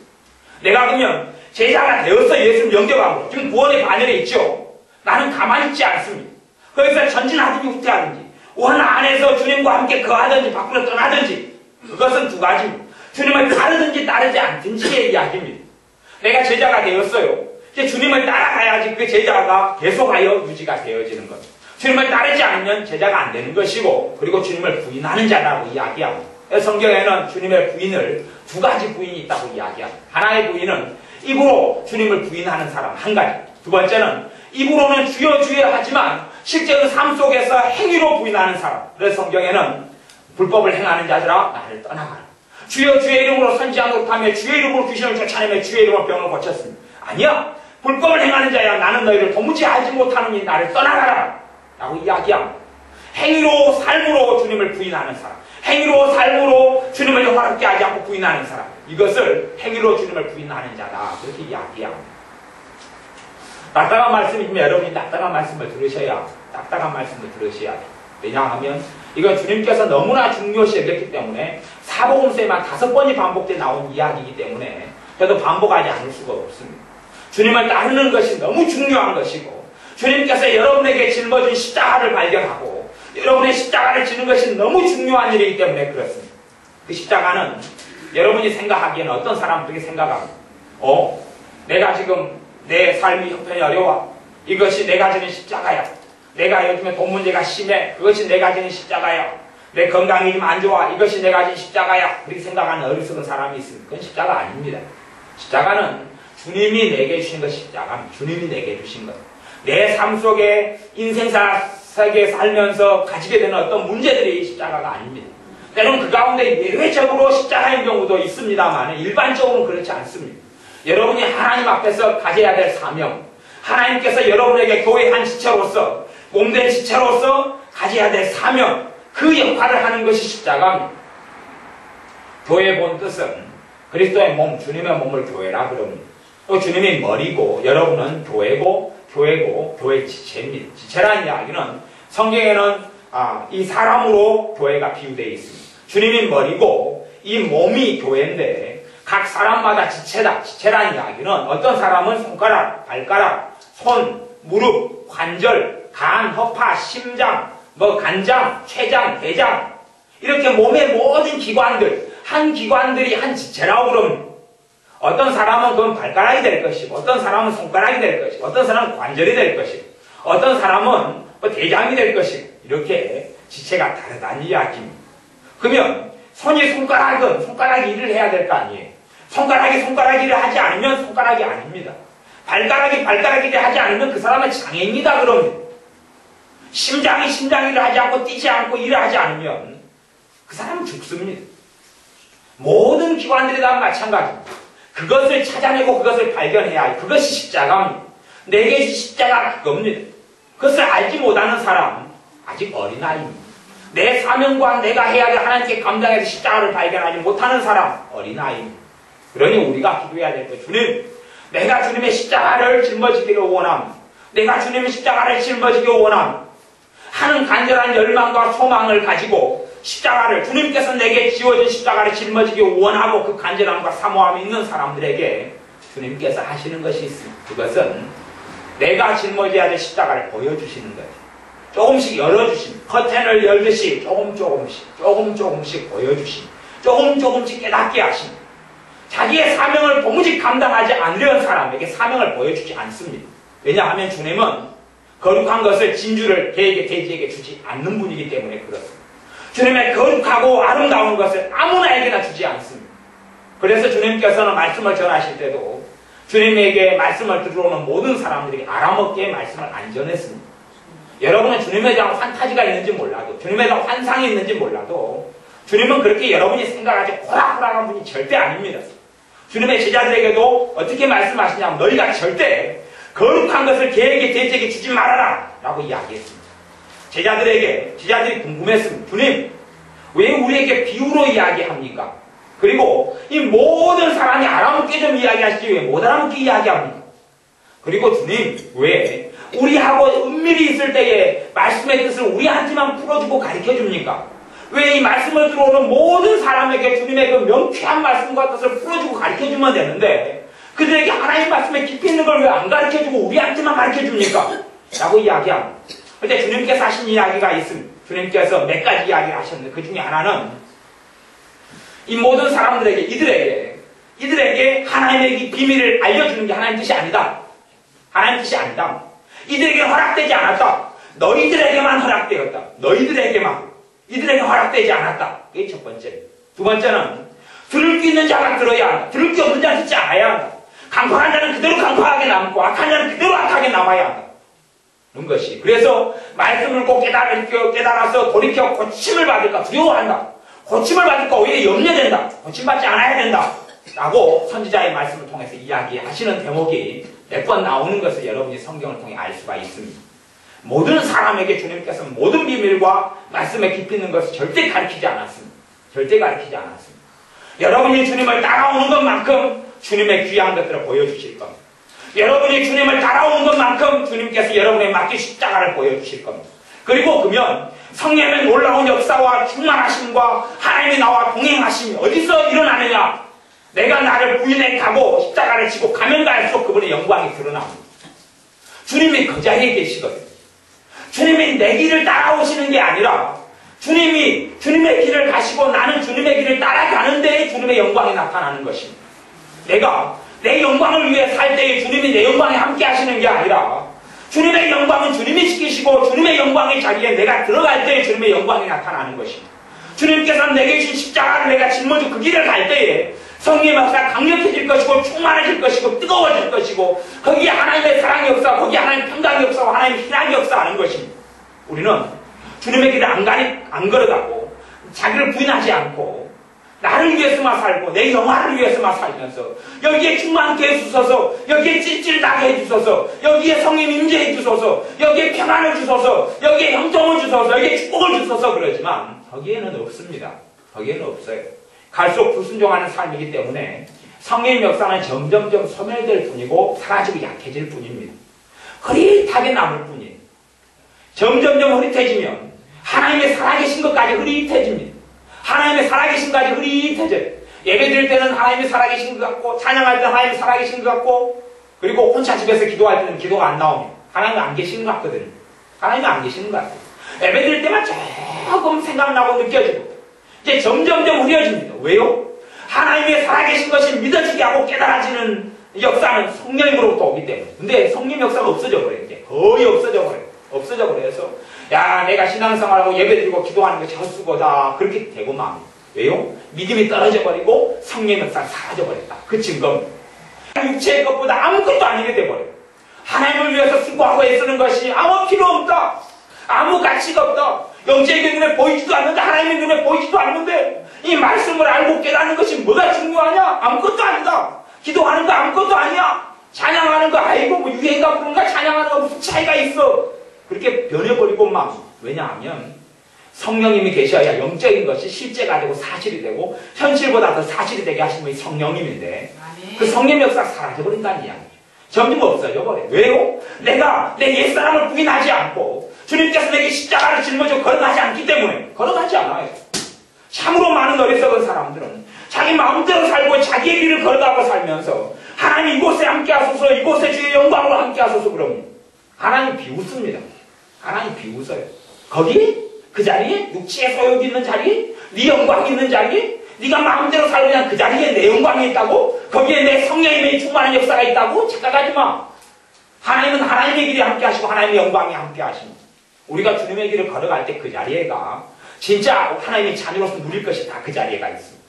내가 그러면 제자가 되어서 예수를 영접함으로 지금 구원의 반열에 있죠. 나는 가만히 있지 않습니다. 거기서 전진하든지 후퇴하든지 원 안에서 주님과 함께 거하든지 밖으로 떠나든지 그것은 두 가지입니다. 주님을 따르든지 따르지 않든지의 이야기입니다. 내가 제자가 되었어요. 이제 주님을 따라가야지 그 제자가 계속하여 유지가 되어지는 거죠. 주님을 따르지 않으면 제자가 안 되는 것이고 그리고 주님을 부인하는 자라고 이야기합니다. 성경에는 주님의 부인을 두 가지 부인이 있다고 이야기합니다. 하나의 부인은 입으로 주님을 부인하는 사람 한 가지. 두 번째는 입으로는 주여 주여 하지만 실제로 삶 속에서 행위로 부인하는 사람. 그래서 성경에는 불법을 행하는 자들아 나를 떠나가라. 주여 주의 이름으로 선지한 못하며 주의 이름으로 귀신을 쫓아내며 주의 이름으로 병을 고쳤습니다. 아니야. 불법을 행하는 자야 나는 너희를 도무지 알지 못하느니 나를 떠나가라 라고 이야기합니다. 행위로 삶으로 주님을 부인하는 사람, 행위로 삶으로 주님을 영화롭게 하지 않고 부인하는 사람, 이것을 행위로 주님을 부인하는 자다 그렇게 이야기합니다. 딱딱한 말씀이지만 여러분이 딱딱한 말씀을 들으셔야 돼요. 왜냐하면 이건 주님께서 너무나 중요시 여겼기 때문에 사복음서에만 5번이 반복돼 나온 이야기이기 때문에 저도 반복하지 않을 수가 없습니다. 주님을 따르는 것이 너무 중요한 것이고 주님께서 여러분에게 짊어진 십자가를 발견하고 여러분의 십자가를 지는 것이 너무 중요한 일이기 때문에 그렇습니다. 그 십자가는 여러분이 생각하기에는 어떤 사람들이 생각합니다. 내가 지금 내 삶이 형편이 어려워. 이것이 내가 지는 십자가야. 내가 요즘에 돈 문제가 심해. 그것이 내가 지는 십자가야. 내 건강이 좀 안 좋아. 이것이 내가 지는 십자가야. 그렇게 생각하는 어리석은 사람이 있습니다. 그건 십자가 아닙니다. 십자가는 주님이 내게 주신 것이 십자가입니다. 주님이 내게 주신 것. 내 삶 속에 인생사 세계에 살면서 가지게 되는 어떤 문제들이 십자가가 아닙니다. 때로는 그 가운데 예외적으로 십자가인 경우도 있습니다만 일반적으로는 그렇지 않습니다. 여러분이 하나님 앞에서 가져야 될 사명, 하나님께서 여러분에게 교회 한 지체로서, 몸된 지체로서 가져야 될 사명, 그 역할을 하는 것이 십자가입니다. 교회의 본 뜻은 그리스도의 몸, 주님의 몸을 교회라 그럽니다. 또 주님이 머리고 여러분은 교회고 교회 지체입니다. 지체라는 이야기는 성경에는 이 사람으로 교회가 비유되어 있습니다. 주님이 머리고 이 몸이 교회인데 각 사람마다 지체다. 지체라는 이야기는 어떤 사람은 손가락, 발가락, 손, 무릎, 관절, 간, 허파, 심장, 간장, 췌장, 대장 이렇게 몸의 모든 기관들, 한 기관들이 한 지체라고 그럽니다. 어떤 사람은 그건 발가락이 될 것이고 어떤 사람은 손가락이 될 것이고 어떤 사람은 관절이 될 것이고 어떤 사람은 대장이 될 것이고 이렇게 지체가 다르다는 이야기입니다. 그러면 손가락이 일을 해야 될 거 아니에요. 손가락이 일을 하지 않으면 손가락이 아닙니다. 발가락이 일을 하지 않으면 그 사람은 장애입니다. 그럽니다. 심장이 일을 하지 않고 뛰지 않고 일을 하지 않으면 그 사람은 죽습니다. 모든 기관들이 다 마찬가지입니다. 그것을 찾아내고 그것을 발견해야 할 그것이 십자가입니다. 내게 십자가가 그겁니다. 그것을 알지 못하는 사람 아직 어린아이입니다. 내 사명과 내가 해야 될 하나님께 감당해서 십자가를 발견하지 못하는 사람 어린아이입니다. 그러니 우리가 기도해야 될 것, 주님, 내가 주님의 십자가를 짊어지기를 원합니다. 내가 주님의 십자가를 짊어지기 원합니다. 하는 간절한 열망과 소망을 가지고 십자가를, 주님께서 내게 지어진 십자가를 짊어지기 원하고 그 간절함과 사모함이 있는 사람들에게 주님께서 하시는 것이 있습니다. 그것은 내가 짊어져야 될 십자가를 보여주시는 거예요. 조금씩 열어주십니다. 커튼을 열듯이 조금씩 보여주십니다. 조금씩 깨닫게 하십니다. 자기의 사명을 도무지 감당하지 않으려는 사람에게 사명을 보여주지 않습니다. 왜냐하면 주님은 거룩한 것을 진주를 개에게 돼지에게 주지 않는 분이기 때문에 그렇습니다. 주님의 거룩하고 아름다운 것을 아무나에게나 주지 않습니다. 그래서 주님께서는 말씀을 전하실 때도 주님에게 말씀을 들어오는 모든 사람들에게 알아먹기에 말씀을 안 전했습니다. 여러분은 주님에 대한 판타지가 있는지 몰라도, 주님에 대한 환상이 있는지 몰라도 주님은 그렇게 여러분이 생각하지 호락호락한 분이 절대 아닙니다. 주님의 제자들에게도 어떻게 말씀하시냐면 너희가 절대 거룩한 것을 개에게 돼지에게 주지 말아라 라고 이야기했습니다. 제자들이 궁금했습니다. 주님, 왜 우리에게 비유로 이야기합니까? 그리고 이 모든 사람이 알아먹게 좀 이야기하시지 왜 못 알아먹게 이야기합니까? 그리고 주님, 왜 우리하고 은밀히 있을 때에 말씀의 뜻을 우리한테만 풀어주고 가르쳐줍니까? 왜 이 말씀을 들어오는 모든 사람에게 주님의 그 명쾌한 말씀과 뜻을 풀어주고 가르쳐주면 되는데 그들에게 하나님 말씀에 깊이 있는 걸 왜 안 가르쳐주고 우리한테만 가르쳐줍니까? 라고 이야기합니다. 그런데 주님께서 하신 이야기가 있습니다. 주님께서 몇 가지 이야기를 하셨는데 그 중에 하나는 이 모든 사람들에게 이들에게 하나님의 비밀을 알려주는 게 하나님 뜻이 아니다. 하나님 뜻이 아니다. 이들에게 허락되지 않았다. 너희들에게만 허락되었다. 이들에게 허락되지 않았다. 이게 첫 번째. 두 번째는 들을 게 있는 자가 들어야 한다. 들을 게 없는 자는 듣지 않아야 한다. 강팍한 자는 그대로 강팍하게 남고 악한 자는 그대로 악하게 남아야 한다. 그런 것이. 그래서 말씀을 꼭 깨달아서 돌이켜 고침을 받을까 두려워한다. 고침을 받을까 오히려 염려된다. 고침받지 않아야 된다. 라고 선지자의 말씀을 통해서 이야기하시는 대목이 몇 번 나오는 것을 여러분이 성경을 통해 알 수가 있습니다. 모든 사람에게 주님께서 모든 비밀과 말씀에 깊이 있는 것을 절대 가르치지 않았습니다. 여러분이 주님을 따라오는 것만큼 주님의 귀한 것들을 보여주실 겁니다. 여러분이 주님을 따라오는 것만큼 주님께서 여러분의 맡긴 십자가를 보여주실 겁니다. 그리고 그러면 성령의 놀라운 역사와 충만하심과 하나님이 나와 동행하심이 어디서 일어나느냐? 내가 나를 부인해 가고 십자가를 지고 가면 갈수록 그분의 영광이 드러납니다. 주님이 그 자리에 계시거든요. 주님이 내 길을 따라오시는 게 아니라 주님이 주님의 길을 가시고 나는 주님의 길을 따라가는 데에 주님의 영광이 나타나는 것입니다. 내가 내 영광을 위해 살 때에 주님이 내 영광에 함께 하시는 게 아니라 주님의 영광은 주님이 지키시고 주님의 영광의 자리에 내가 들어갈 때에 주님의 영광이 나타나는 것입니다. 주님께서 내게 주신 십자가를 내가 짊어지고 그 길을 갈 때에 성령의 역사가 강력해질 것이고 충만해질 것이고 뜨거워질 것이고 거기에 하나님의 사랑의 역사, 거기에 하나님의 평강의 역사와 하나님의 희락의 역사하는 것입니다. 우리는 주님의 길을 안 걸어가고 자기를 부인하지 않고 나를 위해서만 살고 내 영화를 위해서만 살면서 여기에 충만케 해주소서, 여기에 찔찔나게 해주소서, 여기에 성령 임재해 주소서, 여기에 평안을 주소서, 여기에 형통을 주소서, 여기에 축복을 주소서 그러지만 거기에는 없습니다. 거기에는 없어요. 갈수록 불순종하는 삶이기 때문에 성령의 역사는 점점점 소멸될 뿐이고 사라지고 약해질 뿐입니다. 흐릿하게 남을 뿐이에요. 점점점 흐릿해지면 하나님의 살아계신 것까지 흐릿해집니다. 하나님의 살아계신 것까지 흐릿해져요. 예배 드릴 때는 하나님이 살아계신 것 같고 찬양할 때는 하나님이 살아계신 것 같고 그리고 혼자 집에서 기도할 때는 기도가 안 나옵니다. 하나님이 안 계시는 것 같거든요. 하나님이 안 계시는 것 같아요. 예배 드릴 때만 조금 생각나고 느껴지고 이제 점점점 흐려집니다. 왜요? 하나님의 살아계신 것이 믿어지게 하고 깨달아지는 역사는 성령님으로부터 오기 때문에. 근데 성령 역사가 없어져 버려요. 이제 거의 없어져 버려요. 없어져 버려서 야 내가 신앙생활하고 예배드리고 기도하는 것이 헛수고다 그렇게 되고 맙니다. 왜요? 믿음이 떨어져 버리고 성령 역사가 사라져 버렸다. 그 증거입니다. 육체의 것보다 아무것도 아니게 돼버려요. 하나님을 위해서 수고하고 애쓰는 것이 아무 필요 없다. 아무 가치가 없다. 영적인 눈에 보이지도 않는데 하나님의 눈에 보이지도 않는데 이 말씀을 알고 깨닫는 것이 뭐가 중요하냐? 아무것도 아니다. 기도하는 거 아무것도 아니야. 찬양하는 거 아이고 뭐 유행가 부른가 찬양하는 거 무슨 차이가 있어. 그렇게 변해버리고 막 왜냐하면 성령님이 계셔야 영적인 것이 실제가 되고 사실이 되고 현실보다 더 사실이 되게 하시는 분이 성령님인데 그 성령 역사가 사라져버린다는 이야기예요. 점점 없어져 버려요. 왜요? 내가 내 옛사람을 부인하지 않고 주님께서 내게 십자가를 짊어지고 걸어가지 않기 때문에 걸어가지 않아요. 참으로 많은 어리석은 사람들은 자기 마음대로 살고 자기의 길을 걸어가고 살면서 하나님 이곳에 함께 하소서 이곳에 주의 영광으로 함께 하소서 그럽니다. 하나님 비웃습니다. 하나님 비웃어요. 거기 그 자리에 육체의 소욕이 있는 자리에 네 영광이 있는 자리에 네가 마음대로 살고 그냥 그 자리에 내 영광이 있다고 거기에 내 성령님의 충만한 역사가 있다고 착각하지 마. 하나님은 하나님의 길에 함께 하시고 하나님의 영광이 함께 하십니다. 우리가 주님의 길을 걸어갈 때 그 자리에가 진짜 하나님의 자녀로서 누릴 것이 다 그 자리에가 있습니다.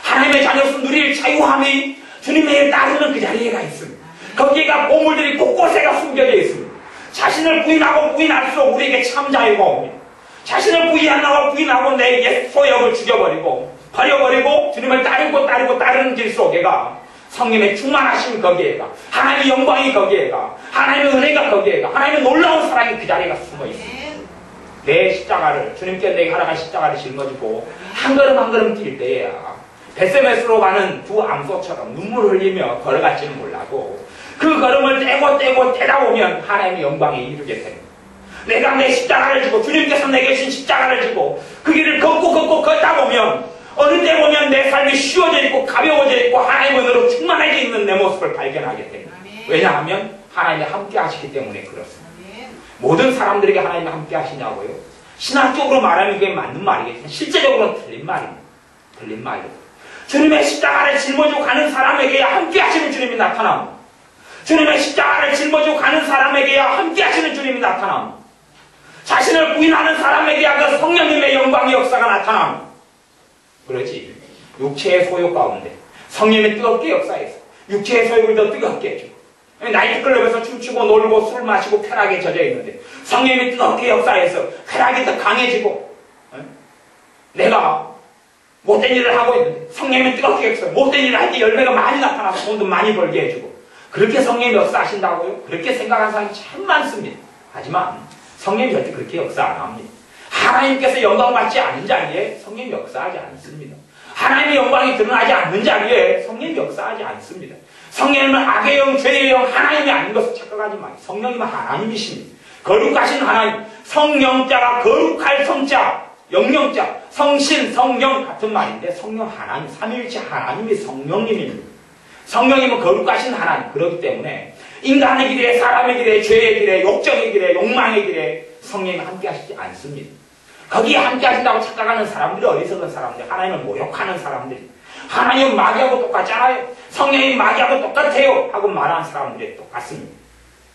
하나님의 자녀로서 누릴 자유함이 주님의 길을 따르는 그 자리에가 있습니다. 거기에가 보물들이 곳곳에가 숨겨져 있습니다. 자신을 부인하고 부인할수록 우리에게 참 자유가 옵니다. 자신을 부인하고 내 옛 소욕을 죽여버리고 버려버리고 주님을 따르고 따르는 길 속에가 성령의 충만하심이 거기에가 하나님의 영광이 거기에가 하나님의 은혜가 거기에가 하나님의 놀라운 사랑이 그 자리에가 숨어 있습니다. 내 십자가를 주님께 내게 하라간 십자가를 짊어지고 한 걸음 한 걸음 뛸 때야 벳세메스로 가는 두 암소처럼 눈물 흘리며 걸어갈지는 몰라도 그 걸음을 떼고 떼다 보면 하나님의 영광에 이르게 됩니다. 내가 내 십자가를 지고 주님께서 내게 주신 십자가를 지고 그 길을 걷고 걷다 보면 어느 때 보면 내 삶이 쉬워져 있고 가벼워져 있고 하나님의 은혜로 충만하게 있는 내 모습을 발견하게 됩니다. 왜냐하면 하나님이 함께 하시기 때문에 그렇습니다. 모든 사람들에게 하나님이 함께 하시냐고요? 신학적으로 말하면 그게 맞는 말이겠지만 실제적으로는 틀린 말입니다. 틀린 말이에요. 주님의 십자가를 짊어지고 가는 사람에게 함께 하시는 주님이 나타납니다. 주님의 십자가를 짊어지고 가는 사람에게야 함께 하시는 주님이 나타납니다. 자신을 부인하는 사람에게야 그 성령님의 영광의 역사가 나타납니다. 그렇지. 육체의 소욕 가운데 성령의 뜨겁게 역사해서 육체의 소욕을 더 뜨겁게 해주고 나이트클럽에서 춤추고 놀고 술 마시고 쾌락에 젖어 있는데 성령님이 뜨겁게 역사해서 쾌락이 더 강해지고 내가 못된 일을 하고 있는데 성령님이 뜨겁게 역사해 못된 일을 할 때 열매가 많이 나타나서 돈도 많이 벌게 해주고 그렇게 성령님이 역사하신다고요? 그렇게 생각하는 사람이 참 많습니다. 하지만 성령님이 절대 그렇게 역사 안 합니다. 하나님께서 영광 받지 않은 자리에 성령님이 역사하지 않습니다. 하나님의 영광이 드러나지 않는 자리에 성령이 역사하지 않습니다. 성령님은 악의 영, 죄의 영, 하나님이 아닌 것을 착각하지 마세요. 성령님은 하나님이십니다. 거룩하신 하나님, 성령자가 거룩할 성자, 영령자, 성신, 성령 같은 말인데 성령 하나님, 삼위일체 하나님이 성령님입니다. 성령님은 거룩하신 하나님. 그렇기 때문에 인간의 길에, 사람의 길에, 죄의 길에, 욕정의 길에, 욕망의 길에 성령이 함께 하시지 않습니다. 거기에 함께 하신다고 착각하는 사람들이 어리석은 사람들, 하나님을 모욕하는 사람들이, 하나님은 마귀하고 똑같잖아요. 성령이 마귀하고 똑같아요 하고 말하는 사람들이 똑같습니다.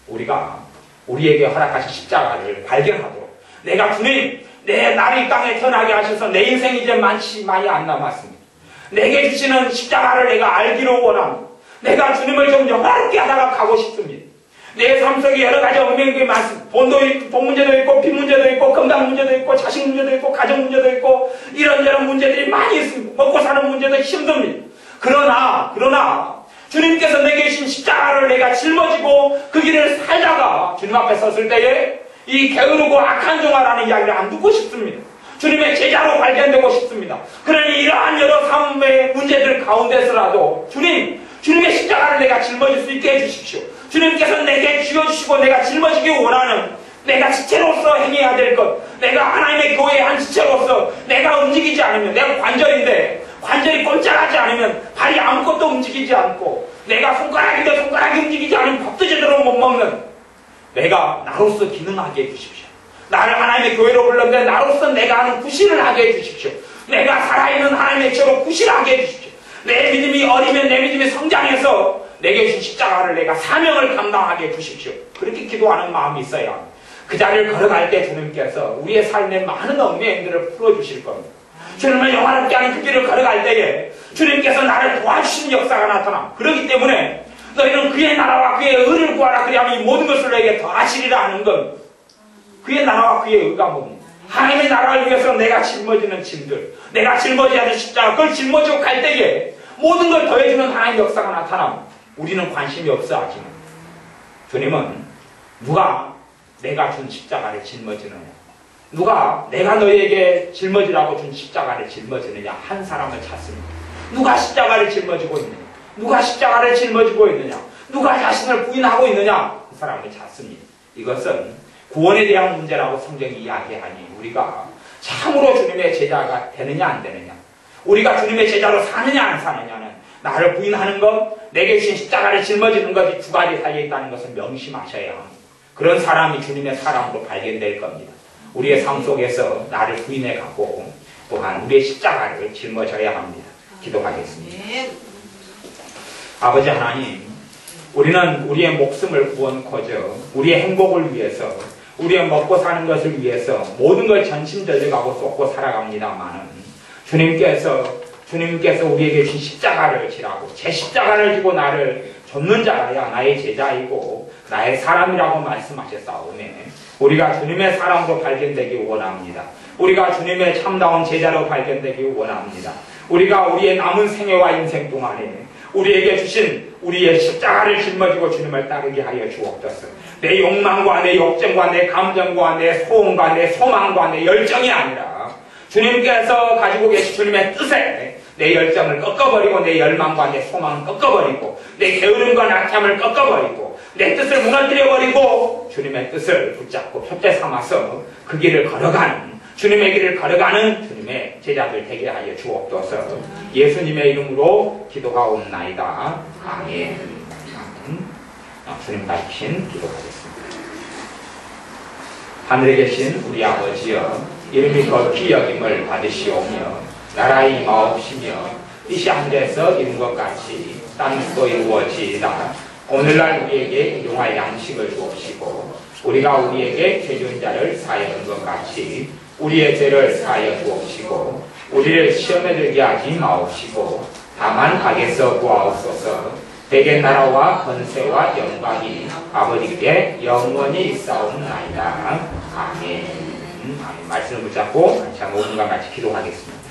우리가 우리에게 허락하신 십자가를 발견하도록, 내가 주님, 나를 이 땅에 태어나게 하셔서 내 인생이 이제 많이 안 남았습니다. 내게 주시는 십자가를 내가 알기로 원합니다. 내가 주님을 좀 영화롭게 하다가 가고 싶습니다. 내 삶 속에 여러 가지 어려움이 많습니다. 돈 문제도 있고, 빚 문제도 있고, 건강 문제도 있고, 자식 문제도 있고, 가정 문제도 있고, 이런저런 문제들이 많이 있습니다. 먹고 사는 문제도 힘듭니다. 그러나 주님께서 내게 주신 십자가를 내가 짊어지고 그 길을 살다가 주님 앞에 섰을 때에 이 게으르고 악한 종아라는 이야기를 안 듣고 싶습니다. 주님의 제자로 발견되고 싶습니다. 그러니 이러한 여러 삶의 문제들 가운데서라도 주님의 십자가를 내가 짊어질 수 있게 해주십시오. 주님께서 내게 쥐어주시고 내가 짊어지기 원하는, 내가 지체로서 행해야 될 것, 내가 하나님의 교회의 한 지체로서 내가 움직이지 않으면, 내가 관절인데 관절이 꼼짝하지 않으면 발이 아무것도 움직이지 않고, 내가 손가락인데 손가락이 움직이지 않으면 밥도 제대로 못 먹는, 내가 나로서 기능하게 해주십시오. 나를 하나님의 교회로 불렀는데 나로서 내가 하는 구실을 하게 해주십시오. 내가 살아있는 하나님의 죄로 구실하게 해주십시오. 내 믿음이 어리면 내 믿음이 성장해서 내게 주신 십자가를 내가 사명을 감당하게 해주십시오. 그렇게 기도하는 마음이 있어야 합니다. 그 자리를 걸어갈 때 주님께서 우리의 삶에 많은 얽매임들을 풀어주실 겁니다. 주님을 영화롭게 하는 그 길을 걸어갈 때에 주님께서 나를 도와주시는 역사가 나타납니다. 그렇기 때문에 너희는 그의 나라와 그의 의를 구하라, 그리하면 이 모든 것을 너에게 더하시리라 하는 건 그의 나라와 그의 의가 뭡니까? 하나님의 나라를 위해서 내가 짊어지는 짐들, 내가 짊어져야 될 십자가, 그걸 짊어지고 갈 때에 모든 걸 더해주는 하나님의 역사가 나타납니다. 우리는 관심이 없어 하지만 주님은 누가 내가 준 십자가를 짊어지느냐, 누가 내가 너희에게 짊어지라고 준 십자가를 짊어지느냐, 한 사람을 찾습니다. 누가 십자가를 짊어지고 있느냐, 누가 십자가를 짊어지고 있느냐, 누가 자신을 부인하고 있느냐, 그 사람을 찾습니다. 이것은 구원에 대한 문제라고 성경이 이야기하니 우리가 참으로 주님의 제자가 되느냐 안 되느냐, 우리가 주님의 제자로 사느냐 안 사느냐는 나를 부인하는 것, 내게 주신 십자가를 짊어지는 것이 두 가지 사이에 있다는 것을 명심하셔야 합니다. 그런 사람이 주님의 사람으로 발견될 겁니다. 우리의 삶 속에서 나를 부인해가고 또한 우리의 십자가를 짊어져야 합니다. 기도하겠습니다. 아버지 하나님, 우리는 우리의 목숨을 구원코저 우리의 행복을 위해서, 우리의 먹고 사는 것을 위해서 모든 걸 전심전력하고 쏟고 살아갑니다마는 주님께서 우리에게 주신 십자가를 지라고, 제 십자가를 지고 나를 좇는 자라야 나의 제자이고 나의 사람이라고 말씀하셨사오매 우리가 주님의 사람으로 발견되기 원합니다. 우리가 주님의 참다운 제자로 발견되기 원합니다. 우리가 우리의 남은 생애와 인생 동안에 우리에게 주신 우리의 십자가를 짊어지고 주님을 따르게 하여 주옵소서. 내 욕망과 내 욕정과 내 감정과 내 소원과 내 소망과 내 열정이 아니라 주님께서 가지고 계신 주님의 뜻에 내 열정을 꺾어버리고, 내 열망과 내 소망을 꺾어버리고, 내 게으름과 낙함을 꺾어버리고, 내 뜻을 무너뜨려버리고 주님의 뜻을 붙잡고 표대 삼아서 그 길을 걸어가는, 주님의 길을 걸어가는 주님의 제자들 되게 하여 주옵소서. 예수님의 이름으로 기도하옵나이다. 아멘. 주님 가르치신 기도하겠습니다. 하늘에 계신 우리 아버지여, 이름이 거룩히 여김을 받으시오며 나라의 임하옵시며 뜻이 하늘에서 이룬 것 같이 땅에서도 이루어지이다. 오늘날 우리에게 일용할 양식을 주옵시고 우리가 우리에게 죄 지은 자를 사하여준 것 같이 우리의 죄를 사하여 주옵시고 우리를 시험에 들게 하지 마옵시고 다만 악에서 구하옵소서. 대개 나라와 권세와 영광이 아버지께 영원히 있사옵나이다. 아멘. 말씀을 붙잡고 한참 5분간 같이 기도하겠습니다.